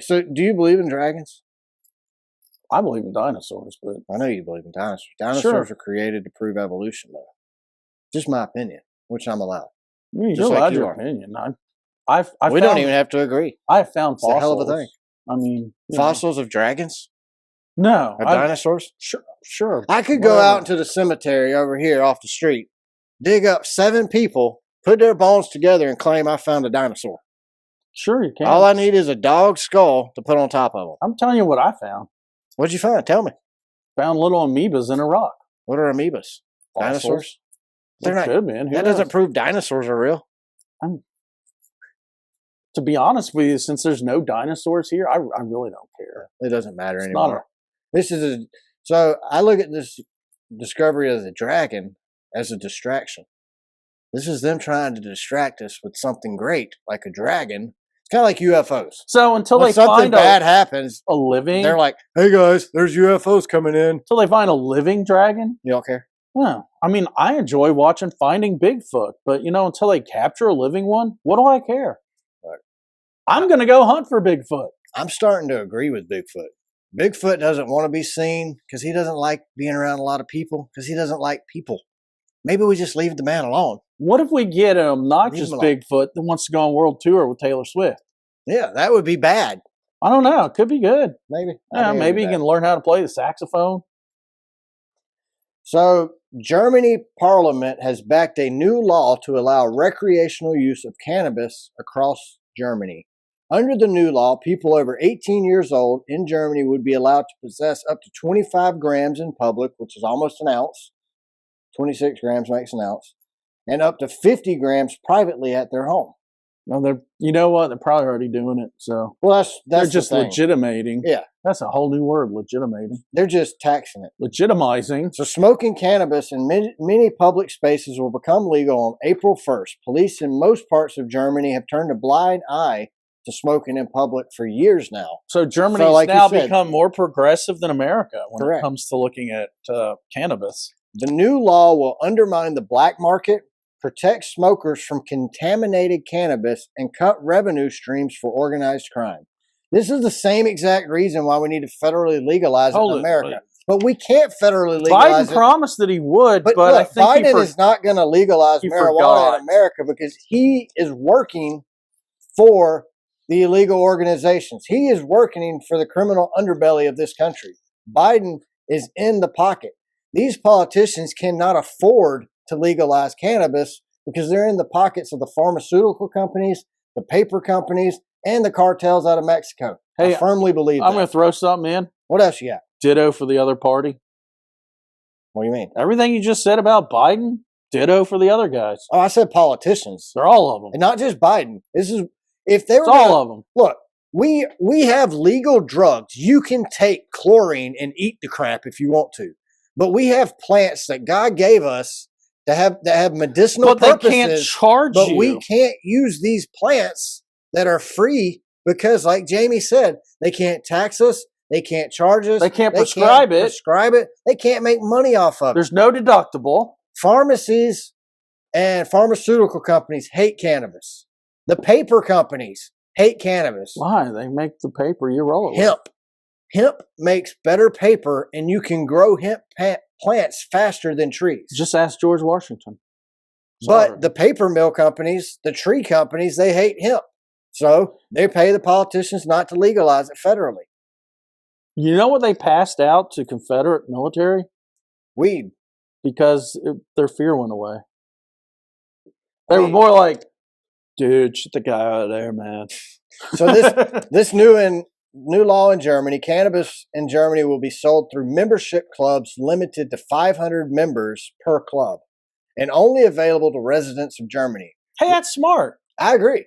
S2: So do you believe in dragons?
S1: I believe in dinosaurs, but
S2: I know you believe in dinosaurs. Dinosaurs were created to prove evolution, though. Just my opinion, which I'm allowed.
S1: you're
S2: Just like
S1: allowed
S2: you
S1: your
S2: are.
S1: opinion.
S2: We don't even have to agree.
S1: I've found
S2: It's a
S1: fossils.
S2: hell of a thing.
S1: I mean, you know.
S2: Fossils of dragons?
S1: No,
S2: Of dinosaurs?
S1: Sure.
S2: I could go out into the cemetery over here off the street, dig up 7 people, put their bones together, and claim I found a dinosaur.
S1: Sure, you can.
S2: All I need is a dog skull to put on top of them.
S1: I'm telling you what I found.
S2: What'd you find? Tell me.
S1: Found little amoebas in a rock.
S2: What are amoebas?
S1: Fossils.
S2: Dinosaurs? They're
S1: It
S2: not.
S1: could, man. Who
S2: That
S1: knows?
S2: doesn't prove dinosaurs are real.
S1: To be honest with you, since there's no dinosaurs here, I really don't care.
S2: It doesn't matter
S1: It's
S2: anymore. So I look at this discovery of the dragon as a distraction. This is them trying to distract us with something great, like a dragon. It's kind of like UFOs.
S1: So until
S2: When
S1: they
S2: something
S1: find
S2: bad happens,
S1: a living,
S2: they're like, "Hey guys, there's UFOs coming in."
S1: until they find a living dragon.
S2: You don't care?
S1: No, I mean I enjoy watching Finding Bigfoot, but until they capture a living one, what do I care?
S2: Right.
S1: I'm gonna go hunt for Bigfoot.
S2: I'm starting to agree with Bigfoot. Bigfoot doesn't want to be seen because he doesn't like being around a lot of people because he doesn't like people. Maybe we just leave the man alone.
S1: What if we get an obnoxious
S2: Leave him alone.
S1: Bigfoot that wants to go on world tour with Taylor Swift?
S2: Yeah, that would be bad.
S1: I don't know. It could be good.
S2: Maybe.
S1: Yeah, maybe he can learn how to play the saxophone.
S2: So, Germany Parliament has backed a new law to allow recreational use of cannabis across Germany. Under the new law, people over 18 years old in Germany would be allowed to possess up to 25 grams in public, which is almost an ounce. 26 grams makes an ounce. And up to 50 grams privately at their home.
S1: Well, you know what? They're probably already doing it. So
S2: Well,
S1: they're
S2: that's
S1: just
S2: the thing.
S1: legitimating.
S2: Yeah.
S1: That's a whole new word, legitimating.
S2: They're just taxing it.
S1: Legitimizing.
S2: So smoking cannabis in many public spaces will become legal on April 1st. Police in most parts of Germany have turned a blind eye to smoking in public for years now.
S1: So Germany's
S2: like you
S1: now
S2: said-
S1: become more progressive than America when
S2: Correct.
S1: it comes to looking at cannabis.
S2: The new law will undermine the black market, protect smokers from contaminated cannabis, and cut revenue streams for organized crime. This is the same exact reason why we need to federally legalize it
S1: Hold
S2: in
S1: it,
S2: America. But we can't federally legalize
S1: Biden
S2: it.
S1: promised that he would,
S2: But
S1: but I
S2: look,
S1: think
S2: Biden is not going to legalize
S1: he
S2: marijuana
S1: forgot.
S2: in America because he is working for the illegal organizations. He is working for the criminal underbelly of this country. Biden is in the pocket. These politicians cannot afford to legalize cannabis because they're in the pockets of the pharmaceutical companies, the paper companies, and the cartels out of Mexico.
S1: Hey,
S2: I firmly believe
S1: I'm
S2: that.
S1: going to throw something in.
S2: What else you got?
S1: Ditto for the other party.
S2: What do you mean?
S1: Everything you just said about Biden, ditto for the other guys.
S2: Oh, I said politicians.
S1: They're all of them.
S2: And not just Biden. This is if they were
S1: It's all of them.
S2: look, we have legal drugs. You can take chlorine and eat the crap if you want to. But we have plants that God gave us that have medicinal
S1: But they
S2: purposes.
S1: can't charge
S2: but
S1: you.
S2: we can't use these plants that are free because, like Jamie said, they can't tax us. They can't charge us.
S1: They can't prescribe it.
S2: They can't make money off of it.
S1: There's no deductible.
S2: Pharmacies and pharmaceutical companies hate cannabis. The paper companies hate cannabis.
S1: Why? They make the paper you roll it with.
S2: Hemp. Hemp makes better paper, and you can grow hemp plants faster than trees.
S1: Just ask George Washington.
S2: But the paper mill companies, the tree companies, they hate hemp. So they pay the politicians not to legalize it federally.
S1: You know what they passed out to Confederate military?
S2: Weed.
S1: Because their fear went away. They were more like, dude, shut the guy out of there, man.
S2: So this new law in Germany, cannabis in Germany will be sold through membership clubs limited to 500 members per club and only available to residents of Germany.
S1: Hey, that's smart.
S2: I agree.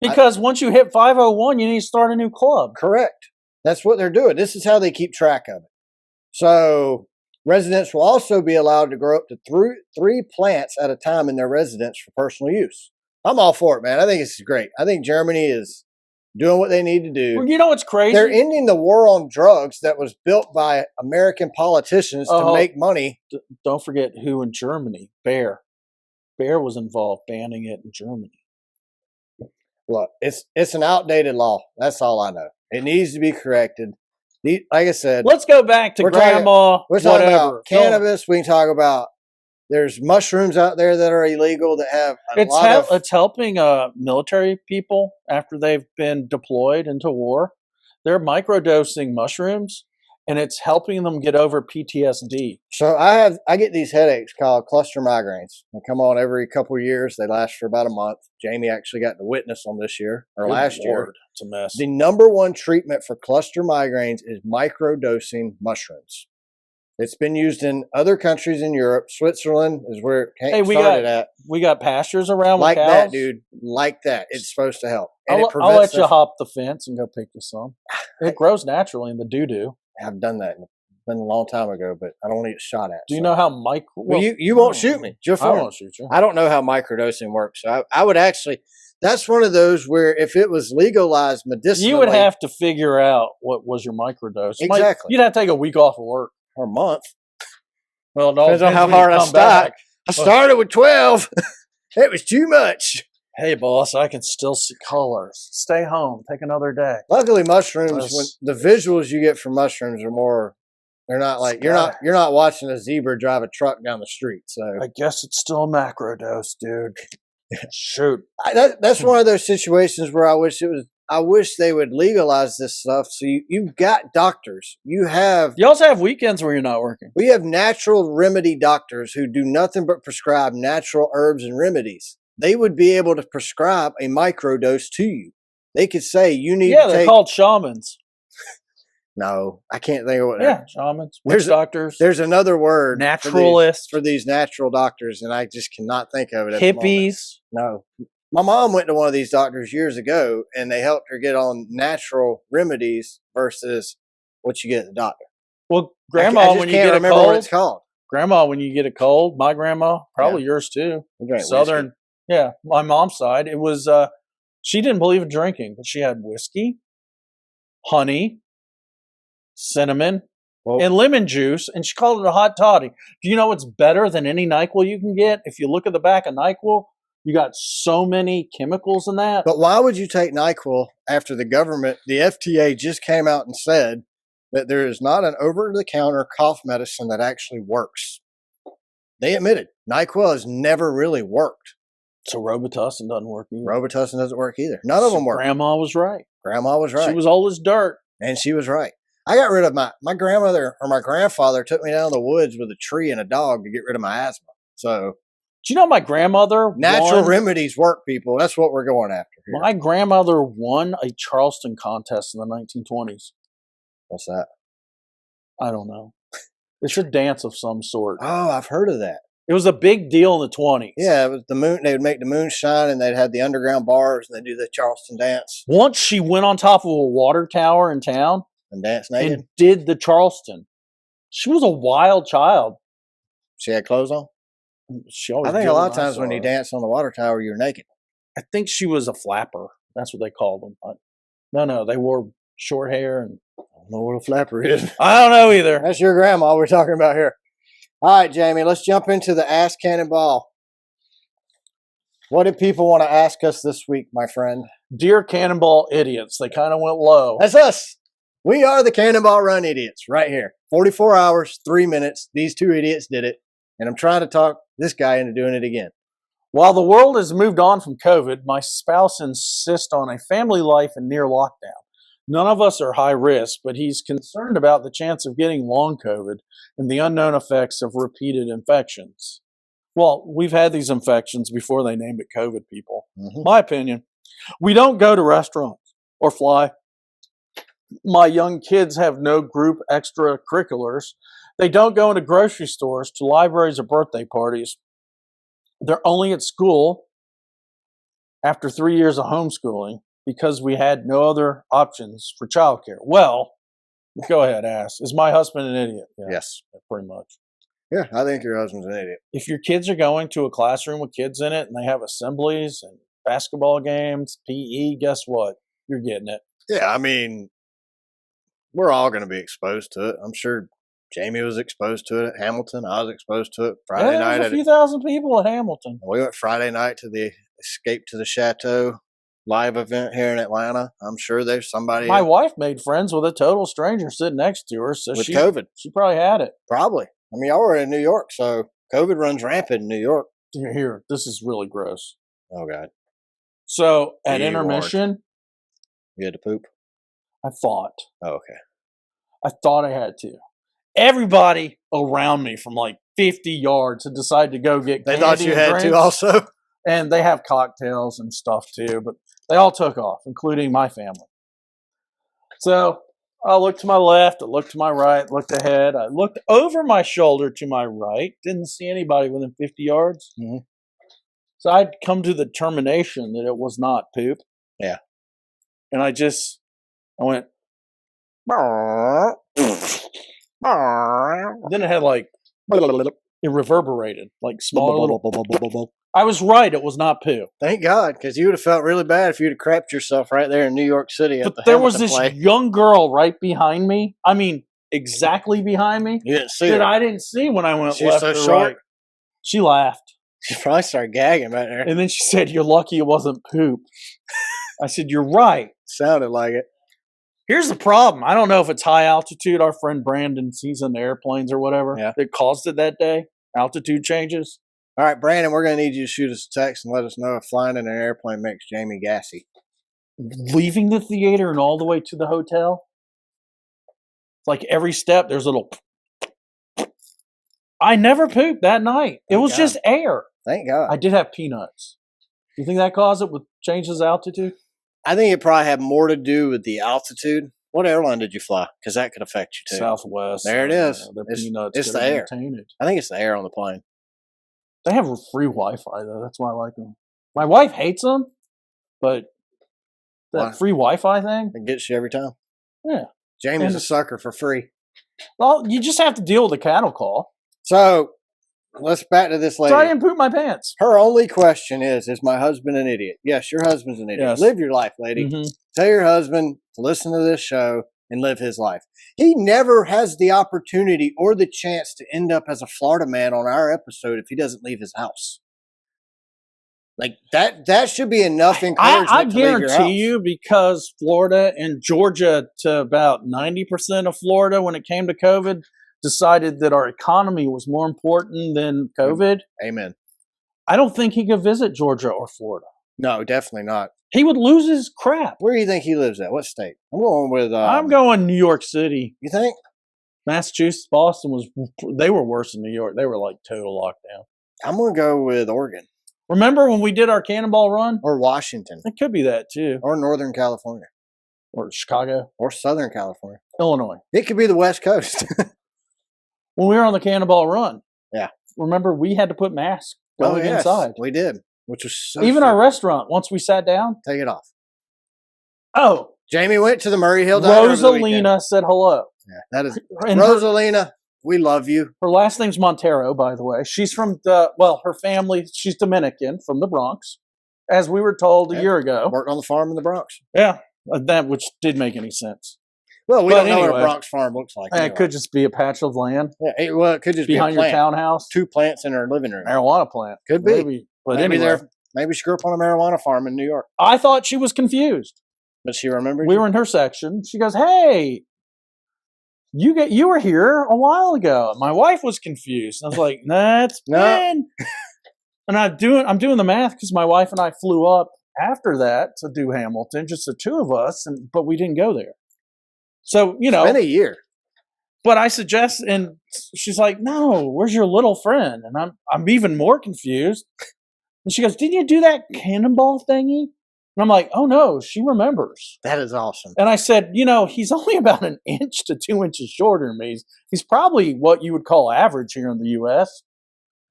S1: Because once you hit 501, you need to start a new club.
S2: Correct. That's what they're doing. This is how they keep track of it. So residents will also be allowed to grow up to three plants at a time in their residence for personal use. I'm all for it, man. I think it's great. I think Germany is doing what they need to do.
S1: Well, you know what's crazy?
S2: They're ending the war on drugs that was built by American politicians to make money.
S1: Don't forget who in Germany. Bear was involved banning it in Germany.
S2: Look, it's an outdated law. That's all I know. It needs to be corrected. Like I said,
S1: let's go back to grandma.
S2: We're talking about cannabis. We can talk about there's mushrooms out there that are illegal that have
S1: it's helping military people after they've been deployed into war. They're microdosing mushrooms, and it's helping them get over PTSD.
S2: So I get these headaches called cluster migraines. They come on every couple of years. They last for about a month. Jamie actually got to witness them this year or last year.
S1: It's a mess.
S2: The number one treatment for cluster migraines is microdosing mushrooms. It's been used in other countries in Europe. Switzerland is where it started at.
S1: We got pastures around
S2: like
S1: with
S2: that,
S1: cows.
S2: Dude. Like that. It's supposed to help. And
S1: I'll let you hop the fence and go pick you some. It grows naturally in the doo-doo.
S2: I've done that. It's been a long time ago, but I don't want to get shot at.
S1: Do you know how
S2: you won't shoot me.
S1: I won't shoot you.
S2: I don't know how microdosing works. So I would actually... That's one of those where if it was legalized medicinally...
S1: You would have to figure out what was your microdose.
S2: Exactly.
S1: You'd have to take a week off of work.
S2: Or a month.
S1: Well, no,
S2: depends on how hard I start. I started with 12. It was too much.
S1: Hey, boss, I can still see colors. Stay home. Take another day.
S2: Luckily, mushrooms, when the visuals you get from mushrooms are more... They're not like... You're not watching a zebra drive a truck down the street. So
S1: I guess it's still a macrodose, dude. Shoot.
S2: That's one of those situations where I wish they would legalize this stuff. So you've got doctors. You
S1: also have weekends where you're not working.
S2: We have natural remedy doctors who do nothing but prescribe natural herbs and remedies. They would be able to prescribe a microdose to you. They could say you need to take...
S1: they're called shamans.
S2: No, I can't think of what...
S1: Yeah, shamans, witch doctors.
S2: There's another word.
S1: Naturalists.
S2: For these natural doctors, and I just cannot think of it at
S1: Hippies.
S2: the moment. No. My mom went to one of these doctors years ago, and they helped her get on natural remedies versus what you get at the doctor.
S1: Well, Grandma, when you get a cold...
S2: what it's called.
S1: Grandma, when you get a cold, my grandma, probably yours too. Southern, whiskey. Yeah, my mom's side, it was... she didn't believe in drinking, but she had whiskey, honey, cinnamon, and lemon juice, and she called it a hot toddy. Do you know what's better than any NyQuil you can get? If you look at the back of NyQuil, you got so many chemicals in that.
S2: But why would you take NyQuil after the government, the FDA just came out and said that there is not an over-the-counter cough medicine that actually works? They admitted NyQuil has never really worked.
S1: So Robitussin doesn't work either.
S2: Robitussin doesn't work either. None of them work.
S1: Grandma was right.
S2: Grandma was right.
S1: She was old as dirt.
S2: And she was right. I got rid of my grandmother, or my grandfather took me down the woods with a tree and a dog to get rid of my asthma. So,
S1: do you know my grandmother?
S2: Natural remedies work, people. That's what we're going after here.
S1: My grandmother won a Charleston contest in the 1920s.
S2: What's that?
S1: I don't know. It's a dance of some sort.
S2: Oh, I've heard of that.
S1: It was a big deal in the 20s.
S2: Yeah, it was the moon. They would make the moon shine, and they'd have the underground bars, and they'd do the Charleston dance.
S1: Once she went on top of a water tower in town
S2: and danced naked
S1: and did the Charleston. She was a wild child.
S2: She had clothes on? I think a lot of times when you dance on the water tower, you're naked.
S1: I think she was a flapper. That's what they called them. No, they wore short hair. And
S2: I don't know what a flapper is.
S1: I don't know either.
S2: That's your grandma we're talking about here. All right, Jamie, let's jump into the Ask Cannonball. What did people want to ask us this week, my friend?
S1: Dear Cannonball Idiots, they kind of went low.
S2: That's us. We are the Cannonball Run idiots right here. 44 hours, 3 minutes. These two idiots did it. And I'm trying to talk this guy into doing it again.
S1: While the world has moved on from COVID, my spouse insists on a family life in near lockdown. None of us are high risk, but he's concerned about the chance of getting long COVID and the unknown effects of repeated infections. Well, we've had these infections before they named it COVID, people. My opinion. We don't go to restaurants or fly. My young kids have no group extracurriculars. They don't go into grocery stores, to libraries, or birthday parties. They're only at school after 3 years of homeschooling because we had no other options for childcare. Well, go ahead, ask. Is my husband an idiot? Yeah,
S2: Yes.
S1: pretty much.
S2: Yeah, I think your husband's an idiot.
S1: If your kids are going to a classroom with kids in it and they have assemblies and basketball games, PE, guess what? You're getting it.
S2: Yeah, I mean, we're all going to be exposed to it. I'm sure Jamie was exposed to it at Hamilton. I was exposed to it Friday night.
S1: There's a few thousand people at Hamilton.
S2: We went Friday night to the Escape to the Chateau live event here in Atlanta. I'm sure there's somebody.
S1: My wife made friends with a total stranger sitting next to her, so
S2: with COVID.
S1: She probably had it.
S2: Probably. I mean, y'all were in New York, so COVID runs rampant in New York.
S1: Here, this is really gross.
S2: Oh, God.
S1: So at
S2: You
S1: intermission,
S2: You had to poop?
S1: I thought
S2: Oh, okay.
S1: I had to. Everybody around me from like 50 yards had decided to go get
S2: They
S1: candy
S2: thought you
S1: and
S2: had
S1: drinks,
S2: to also?
S1: and they have cocktails and stuff too, but they all took off, including my family. So I looked to my left, I looked to my right, looked ahead, I looked over my shoulder to my right, didn't see anybody within 50 yards.
S2: Mhm.
S1: So I'd come to the determination that it was not poop.
S2: Yeah.
S1: And I went, then it had like, it reverberated, like small little. I was right, it was not poo.
S2: Thank God, because you would have felt really bad if you'd have crapped yourself right there in New York City at
S1: But
S2: the
S1: there was
S2: Hamilton
S1: this
S2: play.
S1: young girl right behind me. I mean, exactly behind me.
S2: You didn't see
S1: That
S2: her.
S1: I didn't see when I went
S2: She was
S1: left
S2: so
S1: or
S2: short.
S1: right. She laughed.
S2: She probably started gagging back there.
S1: And then she said, "You're lucky it wasn't poop." I said, "You're right."
S2: Sounded like it.
S1: Here's the problem. I don't know if it's high altitude. Our friend Brandon sees in the airplanes or whatever that caused it that day. Altitude changes.
S2: All right, Brandon, we're going to need you to shoot us a text and let us know if flying in an airplane makes Jamie gassy.
S1: Leaving the theater and all the way to the hotel, like every step, there's a little. I never pooped that night. It was just air.
S2: Thank God.
S1: I did have peanuts. You think that caused it with changes of altitude?
S2: I think it probably had more to do with the altitude. What airline did you fly? Because that could affect you too.
S1: Southwest.
S2: There it is.
S1: The peanuts.
S2: It's the air.
S1: Tainted.
S2: I think it's the air on the plane.
S1: They have free Wi-Fi though. That's why I like them. My wife hates them, but that free Wi-Fi thing,
S2: it gets you every time.
S1: Yeah.
S2: Jamie's a sucker for free.
S1: Well, you just have to deal with the cattle call.
S2: So let's back to this lady.
S1: So I didn't poop my pants.
S2: Her only question is my husband an idiot? Yes, your husband's an idiot.
S1: Yes.
S2: Live your life, lady.
S1: Mm-hmm.
S2: Tell your husband to listen to this show and live his life. He never has the opportunity or the chance to end up as a Florida man on our episode if he doesn't leave his house. Like that should be enough encouragement
S1: I
S2: to leave your house.
S1: guarantee you, because Florida and Georgia, to about 90% of Florida when it came to COVID, decided that our economy was more important than COVID.
S2: Amen.
S1: I don't think he could visit Georgia or Florida.
S2: No, definitely not.
S1: He would lose his crap.
S2: Where do you think he lives at? What state? I'm going with...
S1: I'm going New York City.
S2: You think?
S1: Massachusetts, Boston they were worse than New York. They were like total lockdown.
S2: I'm going to go with Oregon.
S1: Remember when we did our Cannonball Run?
S2: Or Washington.
S1: It could be that too.
S2: Or Northern California.
S1: Or Chicago.
S2: Or Southern California.
S1: Illinois.
S2: It could be the West Coast.
S1: When we were on the Cannonball Run.
S2: Yeah.
S1: Remember, we had to put masks going inside.
S2: We did. Which was so
S1: Even our restaurant, once we sat down.
S2: Take it off.
S1: Oh.
S2: Jamie went to the Murray Hill Diner.
S1: Rosalina said hello.
S2: Yeah, that is. Rosalina, we love you.
S1: Her last name's Montero, by the way. She's from her family, she's Dominican from the Bronx, as we were told a year ago.
S2: Worked on the farm in the Bronx.
S1: Yeah, that which did make any sense.
S2: Well, we don't know what a Bronx farm looks like.
S1: Anyway. It could just be a patch of land.
S2: Yeah, it could just
S1: behind
S2: be a plant.
S1: your townhouse.
S2: 2 plants in our living room.
S1: Marijuana plant.
S2: Could be.
S1: Maybe. But
S2: maybe
S1: anyway.
S2: Maybe she grew up on a marijuana farm in New York.
S1: I thought she was confused.
S2: But she remembered.
S1: We were in her section. She goes, "Hey, you were here a while ago." My wife was confused. I was like, "That's Ben." And I'm doing the math because my wife and I flew up after that to do Hamilton, just the two of us, but we didn't go there. So
S2: It's been a year.
S1: But I suggest, and she's like, "No, where's your little friend?" And I'm even more confused. And she goes, "Didn't you do that cannonball thingy?" And I'm like, "Oh no, she remembers."
S2: That is awesome.
S1: And I said, "He's only about 1 inch to 2 inches shorter than me. He's probably what you would call average here in the U.S."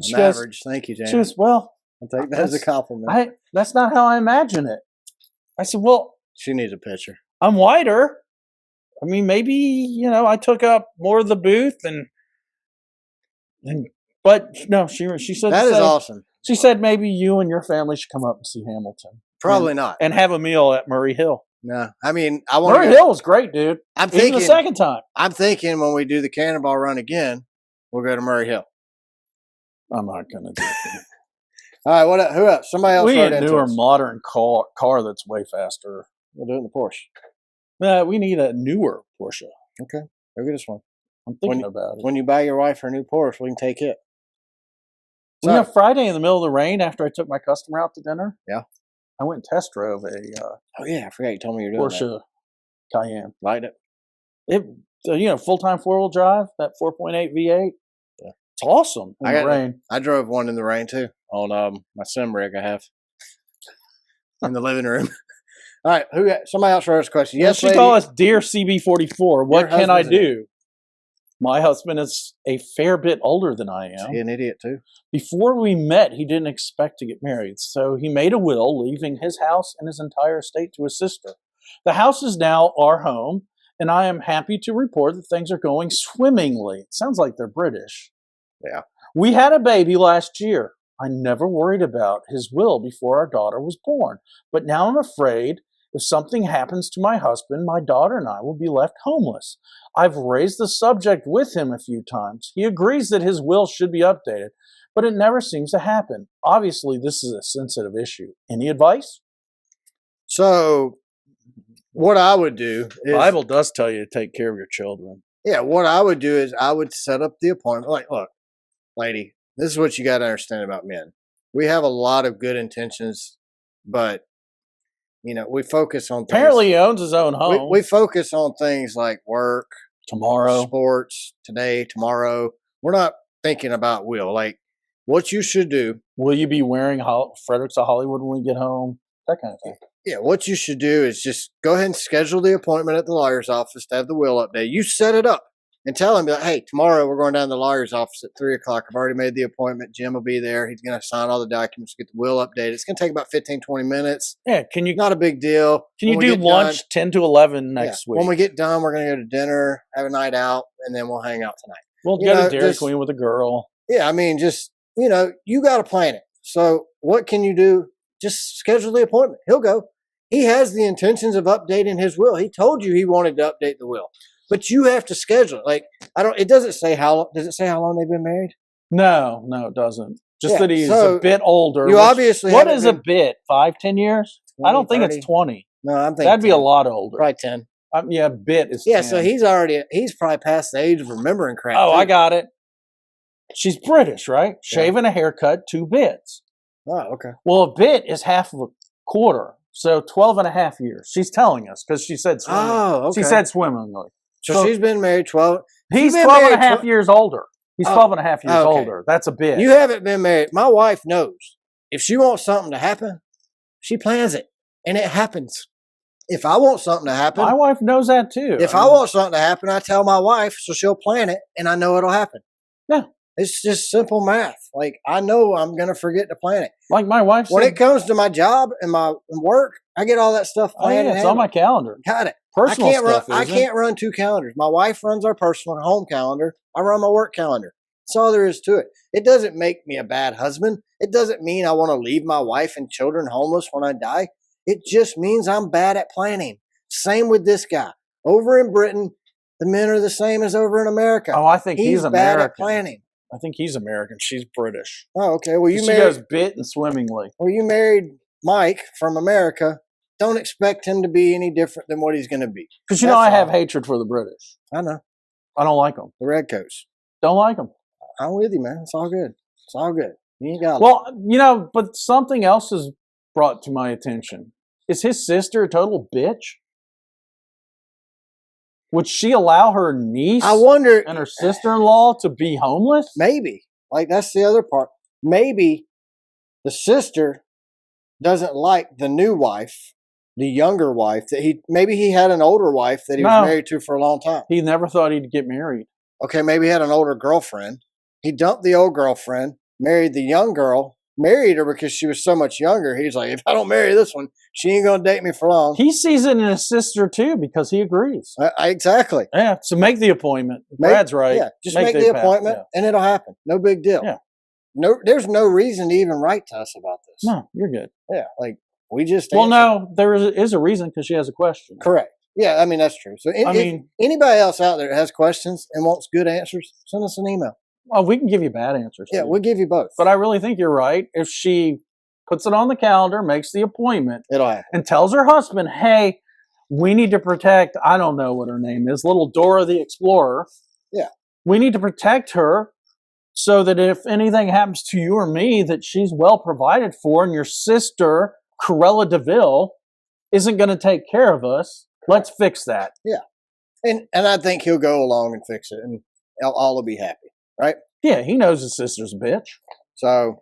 S2: She goes, average. Thank you, James.
S1: She goes, "Well,
S2: I take that as a compliment.
S1: That's not how I imagine it." I said, "Well,
S2: she needs a picture.
S1: I'm wider. I mean, maybe, I took up more of the booth but no, she said
S2: that is awesome.
S1: She said maybe you and your family should come up and see Hamilton.
S2: Probably not.
S1: And have a meal at Murray Hill.
S2: No, I mean, I want
S1: Murray Hill was great, dude.
S2: I'm thinking
S1: the second time.
S2: I'm thinking when we do the Cannonball Run again, we'll go to Murray Hill.
S1: I'm not gonna do it.
S2: All right, who else? Somebody else.
S1: We need a newer, modern car that's way faster.
S2: We'll do it in the Porsche.
S1: We need a newer Porsche.
S2: Okay, go get us one.
S1: I'm thinking about it.
S2: When you buy your wife her new Porsche, we can take it.
S1: Friday in the middle of the rain, after I took my customer out to dinner.
S2: Yeah.
S1: I went and test drove a.
S2: Oh yeah, I forgot you told me you're doing
S1: Porsche Cayenne.
S2: Liked it.
S1: Full-time 4-wheel drive, that 4.8 V8.
S2: Yeah.
S1: It's awesome in the rain.
S2: I drove one in the rain too on my sim rig I have in the living room. All right, somebody else wrote us a question.
S1: Yes, she called us Dear CB44. What can I do? My husband is a fair bit older than I am.
S2: Is he an idiot too?
S1: Before we met, he didn't expect to get married, so he made a will, leaving his house and his entire estate to his sister. The house is now our home, and I am happy to report that things are going swimmingly. It sounds like they're British.
S2: Yeah.
S1: We had a baby last year. I never worried about his will before our daughter was born, but now I'm afraid if something happens to my husband, my daughter and I will be left homeless. I've raised the subject with him a few times. He agrees that his will should be updated, but it never seems to happen. Obviously, this is a sensitive issue. Any advice?
S2: So, what I would do is...
S1: The Bible does tell you to take care of your children.
S2: Yeah, what I would do is I would set up the appointment. Like, look, lady, this is what you got to understand about men. We have a lot of good intentions, but we focus on things.
S1: Apparently he owns his own home.
S2: We focus on things like work,
S1: tomorrow,
S2: sports, today, tomorrow. We're not thinking about will. Like, what you should do.
S1: Will you be wearing Fredericks of Hollywood when we get home? That kind of thing.
S2: Yeah, what you should do is just go ahead and schedule the appointment at the lawyer's office to have the will updated. You set it up and tell him, hey, tomorrow we're going down to the lawyer's office at 3 o'clock. I've already made the appointment. Jim will be there. He's going to sign all the documents, get the will updated. It's going to take about 15, 20 minutes.
S1: Yeah,
S2: not a big deal.
S1: Can you do lunch 10 to 11 next week?
S2: When we get done, we're going to go to dinner, have a night out, and then we'll hang out tonight.
S1: We'll go to Dairy Queen with a girl.
S2: Yeah, I mean, just, you got to plan it. So what can you do? Just schedule the appointment. He'll go. He has the intentions of updating his will. He told you he wanted to update the will. But you have to schedule it. Like, it doesn't say does it say how long they've been married?
S1: No, it doesn't. Just that he's a bit older.
S2: You obviously
S1: what is a bit? 5, 10 years?
S2: 20,
S1: I don't think
S2: 30.
S1: It's 20.
S2: No, I'm thinking
S1: that'd be
S2: 10.
S1: a lot older.
S2: Probably 10.
S1: Yeah, bit is 10.
S2: So he's probably past the age of remembering crap.
S1: Oh, I got it. She's British, right? Shaving a haircut, 2 bits.
S2: Oh, okay.
S1: Well, a bit is half of a quarter. So 12 and a half years. She's telling us because she said swimming.
S2: Oh, okay.
S1: She said swimmingly.
S2: So she's been married 12.
S1: He's 12 and a half years older. He's 12 and a half years older. That's a bit.
S2: You haven't been married. My wife knows. If she wants something to happen, she plans it. And it happens. If I want something to happen.
S1: My wife knows that too.
S2: If I want something to happen, I tell my wife so she'll plan it and I know it'll happen.
S1: Yeah.
S2: It's just simple math. Like, I know I'm going to forget to plan it.
S1: Like my wife said.
S2: When it comes to my job and my work, I get all that stuff planned.
S1: It's on my calendar.
S2: Got it.
S1: Personal stuff.
S2: I can't run 2 calendars. My wife runs our personal and home calendar. I run my work calendar. That's all there is to it. It doesn't make me a bad husband. It doesn't mean I want to leave my wife and children homeless when I die. It just means I'm bad at planning. Same with this guy. Over in Britain, the men are the same as over in America.
S1: Oh, I think he's
S2: bad at planning.
S1: I think he's American. She's British.
S2: Oh, okay. Well,
S1: She goes bit and swimmingly.
S2: Well, you married Mike from America. Don't expect him to be any different than what he's going to be.
S1: Because I have hatred for the British.
S2: I know.
S1: I don't like them.
S2: The Redcoats.
S1: Don't like them.
S2: I'm with you, man. It's all good. It's all good. You ain't got
S1: Well, but something else is brought to my attention. Is his sister a total bitch? Would she allow her niece and her sister-in-law to be homeless?
S2: Maybe. Like, that's the other part. Maybe the sister doesn't like the new wife, the younger wife, maybe he had an older wife that he was married to for a long time.
S1: He never thought he'd get married.
S2: Okay, maybe he had an older girlfriend. He dumped the old girlfriend, married the young girl, married her because she was so much younger. He's like, if I don't marry this one, she ain't going to date me for long.
S1: He sees it in his sister, too, because he agrees.
S2: Exactly.
S1: Yeah, so make the appointment. Brad's right.
S2: Yeah, just make the appointment, and it'll happen. No big deal.
S1: Yeah.
S2: No, there's no reason to even write to us about this.
S1: No, you're good.
S2: Yeah, like, we just
S1: Well, no, there is a reason because she has a question.
S2: Correct. Yeah, I mean, that's true. So if anybody else out there that has questions and wants good answers, send us an email.
S1: Well, we can give you bad answers.
S2: Yeah, we'll give you both.
S1: But I really think you're right. If she puts it on the calendar, makes the appointment,
S2: it'll happen.
S1: And tells her husband, hey, we need to protect, I don't know what her name is, little Dora the Explorer.
S2: Yeah.
S1: We need to protect her so that if anything happens to you or me, that she's well provided for, and your sister, Cruella DeVille, isn't going to take care of us. Let's fix that.
S2: Yeah. And I think he'll go along and fix it, and all will be happy, right?
S1: Yeah, he knows his sister's a bitch.
S2: So.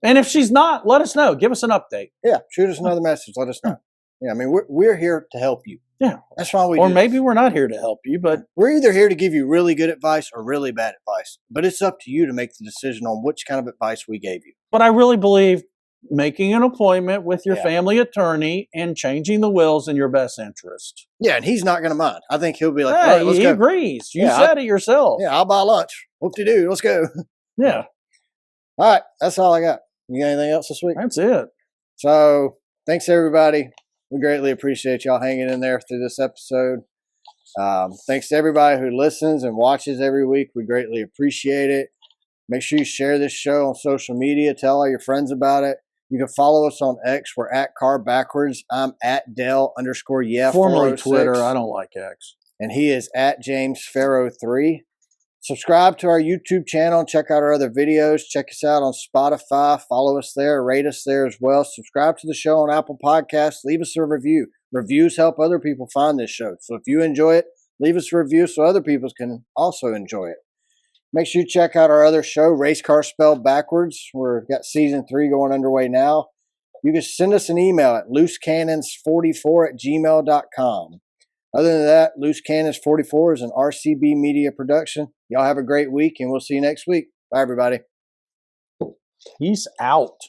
S1: And if she's not, let us know. Give us an update.
S2: Yeah, shoot us another message. Let us know. Yeah, I mean, we're here to help you.
S1: Yeah.
S2: That's why we
S1: Or maybe we're not here to help you, but
S2: we're either here to give you really good advice or really bad advice. But it's up to you to make the decision on which kind of advice we gave you.
S1: But I really believe making an appointment with your family attorney and changing the wills in your best interest.
S2: Yeah, and he's not going to mind. I think he'll be like,
S1: hey, let's go. Agrees. You said it yourself.
S2: Yeah, I'll buy lunch. Whoop-de-doo. Let's go.
S1: Yeah.
S2: All right. That's all I got. You got anything else this week?
S1: That's it.
S2: So thanks, everybody. We greatly appreciate y'all hanging in there through this episode. Thanks to everybody who listens and watches every week. We greatly appreciate it. Make sure you share this show on social media. Tell all your friends about it. You can follow us on X. We're at Car Backwards. I'm at Dell_yeah.
S1: Formerly Twitter. I don't like X.
S2: And he is at James Farrow 3. Subscribe to our YouTube channel. Check out our other videos. Check us out on Spotify. Follow us there. Rate us there as well. Subscribe to the show on Apple Podcasts. Leave us a review. Reviews help other people find this show. So if you enjoy it, leave us a review so other people can also enjoy it. Make sure you check out our other show, Race Car Spelled Backwards. We've got season 3 going underway now. You can send us an email at loosecannons44@gmail.com. Other than that, Loose Cannons 44 is an RCB media production. Y'all have a great week, and we'll see you next week. Bye, everybody.
S1: Peace out.